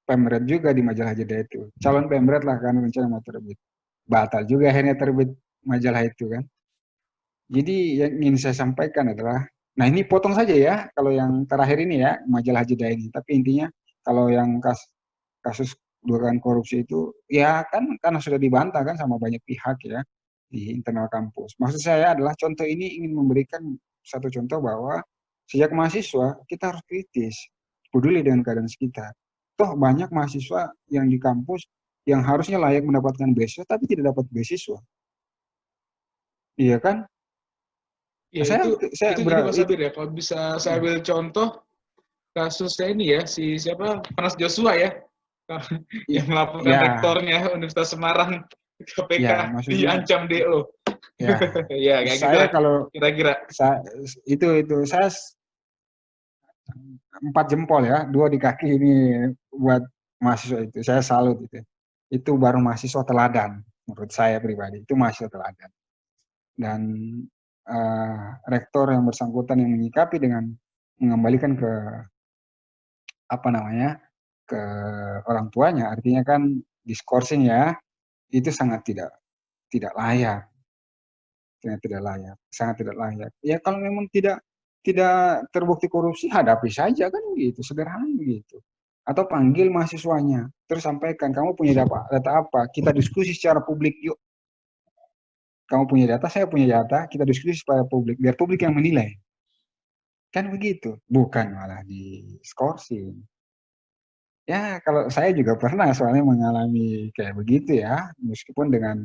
pemret juga di majalah Jeda itu. Calon pemret lah kan rencana mau terbit. Batal juga akhirnya terbit majalah itu kan. Jadi yang ingin saya sampaikan adalah, nah ini potong saja ya kalau yang terakhir ini ya majalah Jeda ini. Tapi intinya kalau yang kasus dugaan korupsi itu ya kan karena sudah dibantah kan sama banyak pihak ya di internal kampus. Maksud saya adalah contoh ini ingin memberikan satu contoh bahwa sejak mahasiswa kita harus kritis, peduli dengan keadaan sekitar. Toh banyak mahasiswa yang di kampus yang harusnya layak mendapatkan beasiswa tapi tidak dapat beasiswa. Iya kan? Ya Saya itu gini Mas Sabir ya, kalau bisa saya ambil contoh kasusnya ini ya, si siapa, Panas Joshua ya, yang melaporkan rektornya Universitas Semarang KPK ya, diancam DO. Ya, ya kayak saya gitu kalau kira-kira. Itu saya 4 jempol ya, 2 di kaki ini buat mahasiswa itu. Saya salut itu. Itu baru mahasiswa teladan menurut saya pribadi. Itu mahasiswa teladan. Dan rektor yang bersangkutan yang menyikapi dengan mengembalikan ke apa namanya ke orang tuanya, artinya kan diskorsing ya, itu sangat tidak layak. Sangat tidak layak. Ya kalau memang tidak terbukti korupsi, hadapi saja kan gitu, sederhana gitu. Atau panggil mahasiswanya, terus sampaikan, kamu punya data apa? Kita diskusi secara publik yuk. Kamu punya data, saya punya data, kita diskusi secara publik, biar publik yang menilai. Kan begitu, bukan malah di skorsing. Ya kalau saya juga pernah soalnya mengalami kayak begitu ya, meskipun dengan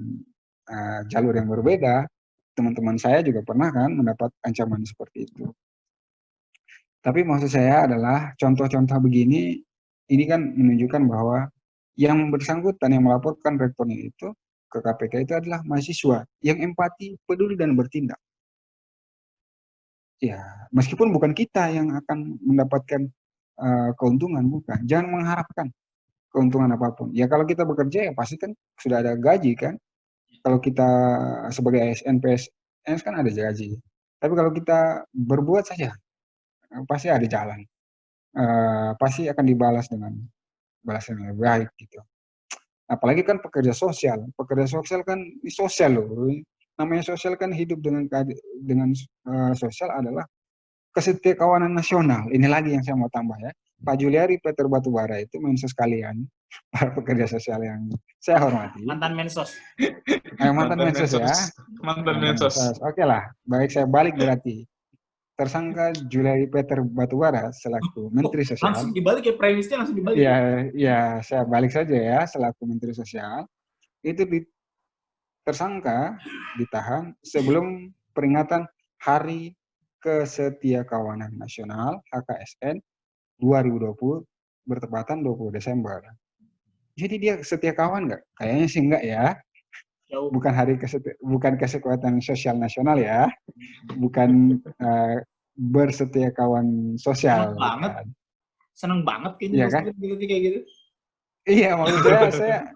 jalur yang berbeda. Teman-teman saya juga pernah kan mendapat ancaman seperti itu. Tapi maksud saya adalah contoh-contoh begini, ini kan menunjukkan bahwa yang bersangkutan yang melaporkan rektornya itu ke KPK itu adalah mahasiswa yang empati, peduli dan bertindak. Ya, meskipun bukan kita yang akan mendapatkan keuntungan, bukan. Jangan mengharapkan keuntungan apapun. Ya kalau kita bekerja ya pasti kan sudah ada gaji kan. Kalau kita sebagai ASN, PSNS kan ada gaji. Tapi kalau kita berbuat saja, pasti ada jalan. Pasti akan dibalas dengan balasan yang lebih baik gitu. Apalagi kan pekerja sosial kan ini sosial loh. Namanya sosial kan hidup dengan sosial adalah kesetiakawanan nasional. Ini lagi yang saya mau tambah ya. Pak Juliari Peter Batubara itu mensos kalian, para pekerja sosial yang saya hormati. Mantan mensos. Mantan mensos ya. Mantan mensos. Oke lah, baik saya balik berarti. Tersangka Juliari Peter Batubara selaku Menteri Sosial. Langsung dibalik ya, premisnya langsung dibalik. Ya, saya balik saja ya, selaku Menteri Sosial. Itu tersangka ditahan sebelum peringatan Hari Kesetiakawanan Nasional HKSN 2020 bertepatan 20 Desember. Jadi dia setia kawan nggak? Kayaknya sih enggak ya. Bukan bukan kesekuatan sosial nasional ya. Bukan bersetia kawan sosial. Seneng banget kayaknya ya kan? Kayak gitu. Iya, maksud saya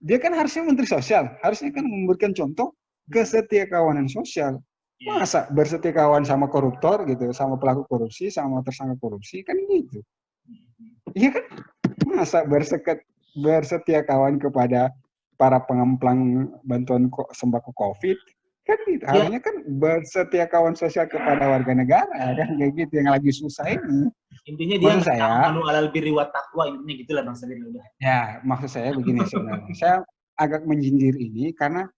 dia kan harusnya Menteri Sosial, harusnya kan memberikan contoh kesetiakawanan sosial. Masa bersetia kawan sama koruptor gitu, sama pelaku korupsi, sama tersangka korupsi, kan gitu. Iya kan? Masa bersetia kawan kepada para pengemplang bantuan sembako COVID, kan gitu. Harusnya kan bersetia kawan sosial kepada warga negara, kan kayak gitu yang lagi susah ini. Intinya dia Maksud saya, anu alal birri wa taqwa, intinya gitulah Bang Sabir udah. ya maksud saya begini sebenarnya. Saya agak menjinjir ini karena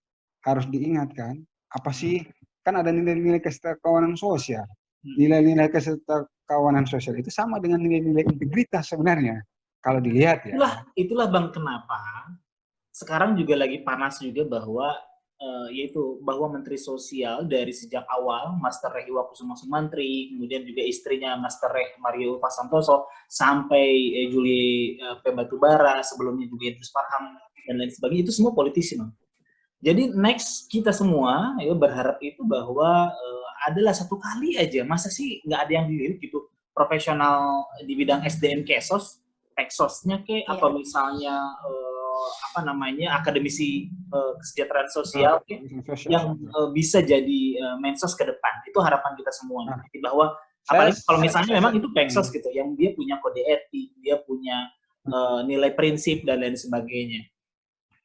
harus diingatkan, apa sih, kan ada nilai-nilai kesetakawanan sosial. Nilai-nilai kesetakawanan sosial itu sama dengan nilai-nilai integritas sebenarnya. Kalau dilihat ya. Itulah Bang kenapa sekarang juga lagi panas juga bahwa yaitu bahwa Menteri Sosial dari sejak awal Master Reh Iwakusuma Sumantri, kemudian juga istrinya Master Reh Mario Vasantoso sampai Julie P. Batubara, sebelumnya juga Idrus Marham dan lain sebagainya, itu semua politisi, Bang. Jadi next kita semua ya berharap itu bahwa adalah satu kali aja, masa sih nggak ada yang dilirik gitu, profesional di bidang SDM Kesos, Peksosnya apa misalnya apa namanya akademisi kesejahteraan sosial yang bisa jadi mensos ke depan. Itu harapan kita semua. Bahwa apalagi kalau misalnya memang itu Peksos gitu, yang dia punya kode etik, dia punya nilai prinsip dan lain sebagainya.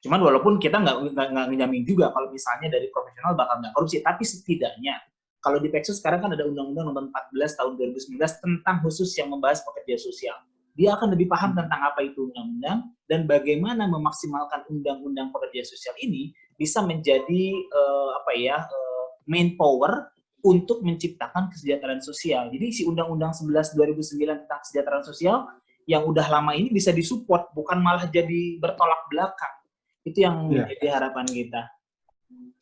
Cuman walaupun kita nggak nyamin juga kalau misalnya dari profesional bakal nggak korupsi, tapi setidaknya kalau di Peksos sekarang kan ada Undang-Undang Nomor 14 Tahun 2019 tentang khusus yang membahas pekerja sosial. Dia akan lebih paham tentang apa itu undang-undang dan bagaimana memaksimalkan undang-undang pekerja sosial ini bisa menjadi main power untuk menciptakan kesejahteraan sosial. Jadi si Undang-Undang 11 2009 tentang kesejahteraan sosial yang udah lama ini bisa disupport, bukan malah jadi bertolak belakang. Itu yang menjadi harapan kita.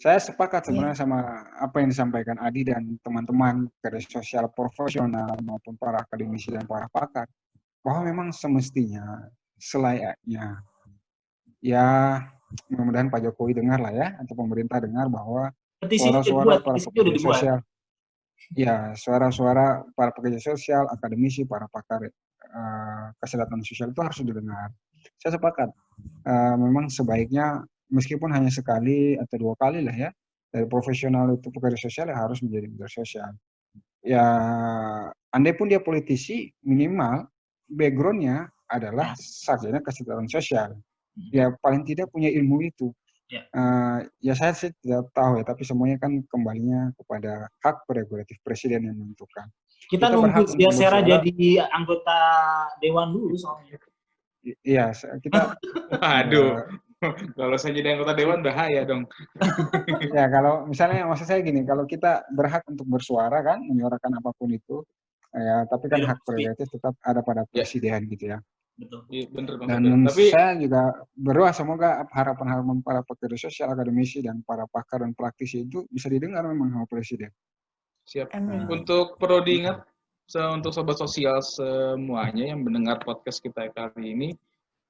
Saya sepakat sebenarnya sama apa yang disampaikan Adi dan teman-teman kerja sosial profesional maupun para akademisi dan para pakar, bahwa memang semestinya selayaknya ya, mudah-mudahan Pak Jokowi dengar lah ya, atau pemerintah dengar bahwa suara-suara para pekerja sosial, ya suara-suara para pekerja sosial, akademisi, para pakar kesehatan sosial itu harus didengar. Saya sepakat, memang sebaiknya meskipun hanya sekali atau 2 kali lah ya, dari profesional itu pekerja sosial ya harus menjadi pekerja sosial. Ya, andai pun dia politisi, minimal background-nya adalah sarjana kesejahteraan sosial. Ya paling tidak punya ilmu itu. Ya saya sih tidak tahu ya, tapi semuanya kan kembalinya kepada hak prerogatif presiden yang menentukan. Kita nunggu dia Sera jadi anggota dewan dulu soalnya. Iya, kita. Waduh, kalau saya jadi anggota dewan bahaya dong. Ya kalau misalnya maksud saya gini, kalau kita berhak untuk bersuara kan, menyuarakan apapun itu, ya tapi kan hak prerogatif tetap ada pada presiden gitu ya. Betul. Iya, bener, dan tapi saya juga berdoa semoga harapan-harapan para pekerja sosial, akademisi dan para pakar dan praktisi itu bisa didengar memang sama presiden. Siap. Untuk perlu diingat untuk sobat sosial semuanya yang mendengar podcast kita kali ini,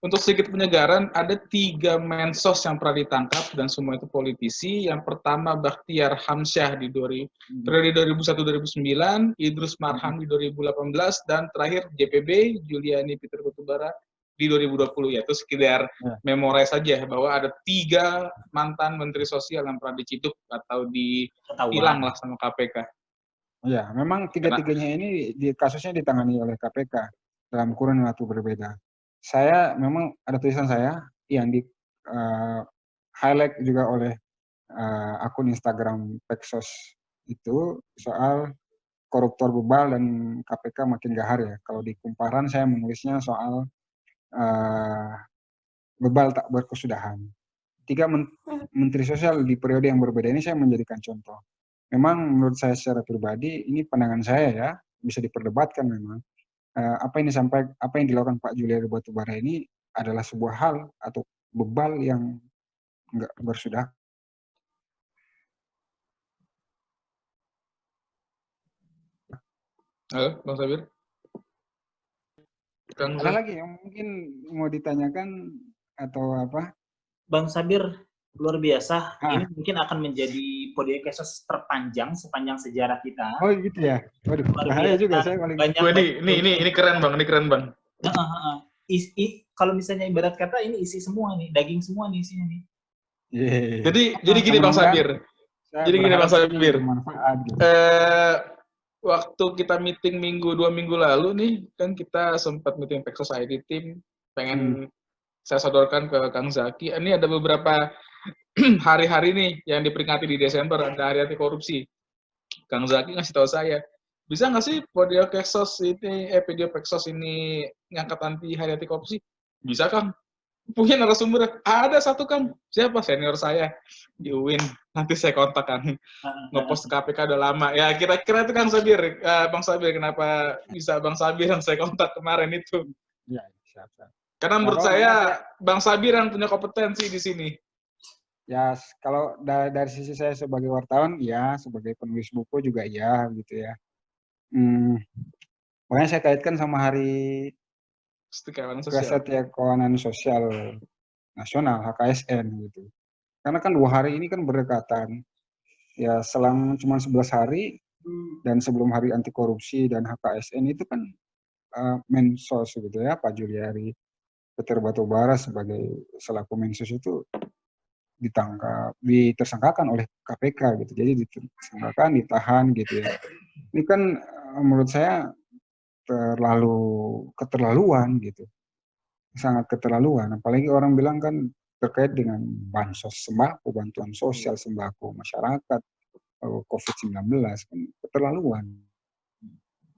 untuk sedikit penyegaran, ada 3 mensos yang pernah ditangkap dan semua itu politisi. Yang pertama Bakhtiar Hamsyah di periode 2001-2009, Idrus Marham di 2018, dan terakhir JPB Juliani Peter Batubara di 2020. Yaitu sekedar memori saja bahwa ada 3 mantan Menteri Sosial yang pernah diciduk atau ditilang lah sama KPK. Ya, memang 3-tiganya ini kasusnya ditangani oleh KPK dalam kurun waktu berbeda. Saya memang ada tulisan saya yang di highlight juga oleh akun Instagram Peksos itu soal koruptor bebal dan KPK makin gahar ya. Kalau di kumparan saya menulisnya soal bebal tak berkesudahan. 3 menteri sosial di periode yang berbeda ini saya menjadikan contoh. Memang menurut saya secara pribadi ini pandangan saya ya, bisa diperdebatkan memang. Apa yang dilakukan Pak Juliari Batubara ini adalah sebuah hal atau bebal yang enggak bersudah. Halo, Bang Sabir. Ada lagi yang mungkin mau ditanyakan atau apa? Bang Sabir, luar biasa. Ini mungkin akan menjadi podcast Kesos terpanjang sepanjang sejarah kita. Oh gitu ya. Waduh, bahaya juga saya paling. Ini keren Bang, ini keren Bang. Kalau misalnya ibarat kata ini isi semua nih, daging semua nih isinya nih. Jadi gini Bang Sabir. Jadi gini Bang Sabir. Waktu kita meeting 2 minggu lalu nih, kan kita sempat meeting Peksos ID Team, pengen saya sodorkan ke Kang Zaki. Ini ada beberapa hari-hari nih yang diperingati di Desember, ada hari anti korupsi. Kang Zaki ngasih tahu saya, bisa nggak sih Video Peksos ini ngangkat hari anti korupsi? Bisa, Kang. Punya narasumber, ada satu, Kang. Siapa? Senior saya di UIN. Nanti saya kontak, Kang. Ngepost KPK udah lama. Ya, kira-kira itu Kang Sabir. Bang Sabir, kenapa bisa Bang Sabir yang saya kontak kemarin itu? Ya, siap. Karena menurut saya, Bang Sabir yang punya kompetensi di sini. Ya, kalau dari sisi saya sebagai wartawan, ya, sebagai penulis buku juga ya, gitu ya. Makanya saya kaitkan sama Hari Kawanan Sosial Nasional, HKSN, gitu. Karena kan 2 hari ini kan berdekatan. Ya, selang cuma 11 hari, dan sebelum Hari Anti Korupsi dan HKSN itu kan Mensos, gitu ya, Pak Juliari Peter Batubara sebagai selaku Mensos itu ditersangkakan oleh KPK gitu. Jadi ditersangkakan, ditahan gitu ya. Ini kan menurut saya keterlaluan gitu. Sangat keterlaluan. Apalagi orang bilang kan terkait dengan bansos sembako, bantuan sosial sembako masyarakat COVID-19 kan keterlaluan.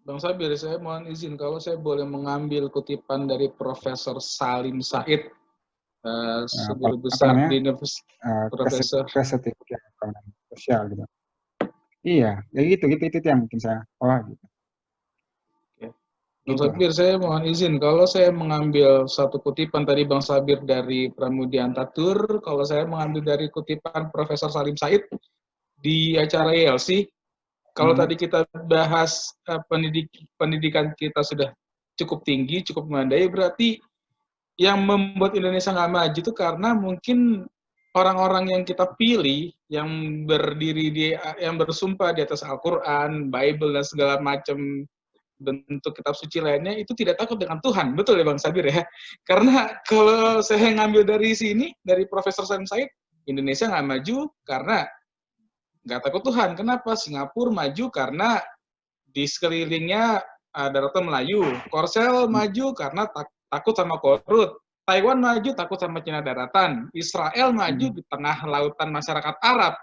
Bang Sabir, saya mohon izin kalau saya boleh mengambil kutipan dari Profesor Salim Said, guru besar di Universitas Profesor Kawanan Sosial gitu. Iya, ya gitu yang mungkin saya gitu. Bang Sabir, saya mohon izin kalau saya mengambil satu kutipan tadi Bang Sabir dari Pramudia Antatur, kalau saya mengambil dari kutipan Profesor Salim Said di acara YLC. Kalau tadi kita bahas pendidikan kita sudah cukup tinggi, cukup memadai, berarti yang membuat Indonesia nggak maju itu karena mungkin orang-orang yang kita pilih, yang yang bersumpah di atas Al-Quran, Bible, dan segala macam bentuk kitab suci lainnya, itu tidak takut dengan Tuhan. Betul ya Bang Sabir ya? Karena kalau saya ngambil dari sini, dari Profesor Salim Said, Indonesia nggak maju karena nggak takut Tuhan. Kenapa? Singapura maju karena di sekelilingnya daratan Melayu. Korsel maju karena takut sama Korut. Taiwan maju takut sama Cina daratan. Israel maju di tengah lautan masyarakat Arab.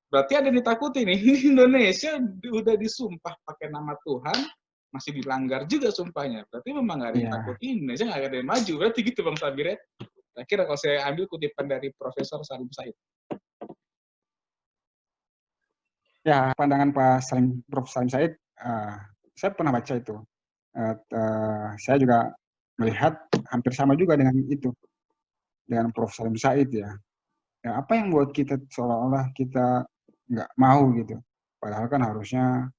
Berarti ada yang ditakuti nih. Indonesia udah disumpah pakai nama Tuhan, masih dilanggar juga sumpahnya. Berarti memang nggak ada yang takuti. Indonesia nggak ada yang maju. Berarti gitu Bang Sabir ya. Kira kalau saya ambil kutipan dari Profesor Salim Said. Ya, pandangan Prof. Salim Said, saya pernah baca itu. Saya juga melihat hampir sama juga dengan itu, dengan Prof. Salim Said ya. Apa yang buat kita seolah-olah kita nggak mau gitu, padahal kan harusnya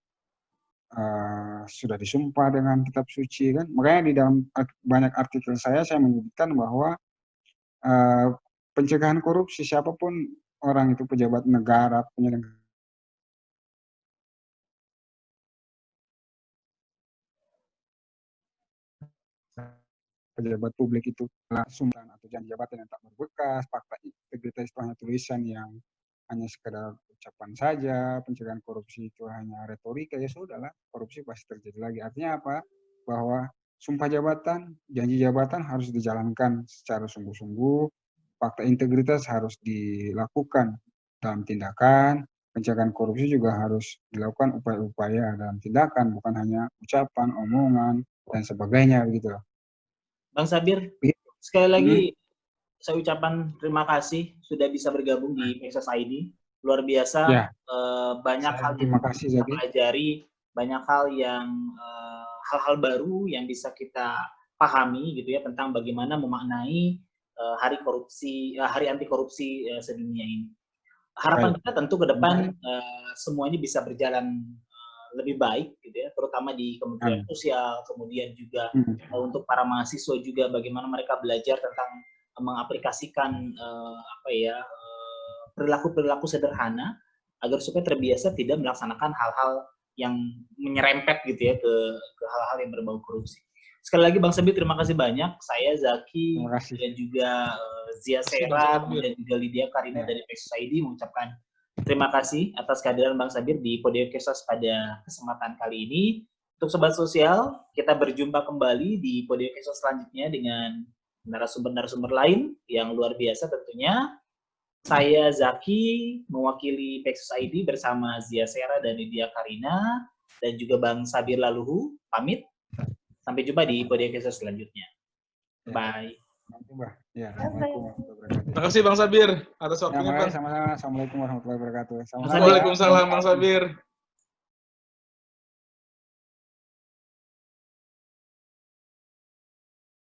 sudah disumpah dengan kitab suci kan. Makanya di dalam banyak artikel saya menyebutkan bahwa pencegahan korupsi, siapapun orang itu, pejabat negara, penyelenggara pejabat publik itu langsung atau janji jabatan yang tak berbekas, fakta integritas itu hanya tulisan yang hanya sekedar ucapan saja, pencegahan korupsi itu hanya retorika, ya sudahlah, korupsi pasti terjadi lagi. Artinya apa? Bahwa sumpah jabatan, janji jabatan harus dijalankan secara sungguh-sungguh, fakta integritas harus dilakukan dalam tindakan, pencegahan korupsi juga harus dilakukan upaya-upaya dalam tindakan, bukan hanya ucapan, omongan, dan sebagainya begitu. Bang Sabir, sekali lagi saya ucapkan terima kasih sudah bisa bergabung di Peksos ID. Luar biasa, banyak hal yang kita pelajari, banyak hal yang hal-hal baru yang bisa kita pahami gitu ya tentang bagaimana memaknai Hari Anti Korupsi sedunia ini. Harapan kita tentu ke depan semuanya bisa berjalan lebih baik gitu ya, terutama di Kementerian Sosial, kemudian juga untuk para mahasiswa juga bagaimana mereka belajar tentang mengaplikasikan perilaku-perilaku sederhana agar supaya terbiasa tidak melaksanakan hal-hal yang menyerempet gitu ya ke hal-hal yang berbau korupsi. Sekali lagi Bang Sabir, terima kasih banyak. Saya Zaki dan juga Zia Sera dan juga Lydia Karina dari Peksos ID mengucapkan terima kasih atas kehadiran Bang Sabir di Podium Peksos pada kesempatan kali ini. Untuk Sobat Sosial, kita berjumpa kembali di Podium Peksos selanjutnya dengan narasumber-narasumber lain yang luar biasa tentunya. Saya Zaki, mewakili Pexus ID bersama Zia Sera dan Lydia Karina, dan juga Bang Sabir Laluhu, pamit. Sampai jumpa di podcast selanjutnya. Bye. Ya, Assalamualaikum warahmatullahi wabarakatuh. Terima kasih Bang Sabir atas waktunya, Bang. Sama-sama. Assalamualaikum warahmatullahi wabarakatuh. Waalaikumsalam Bang Sabir.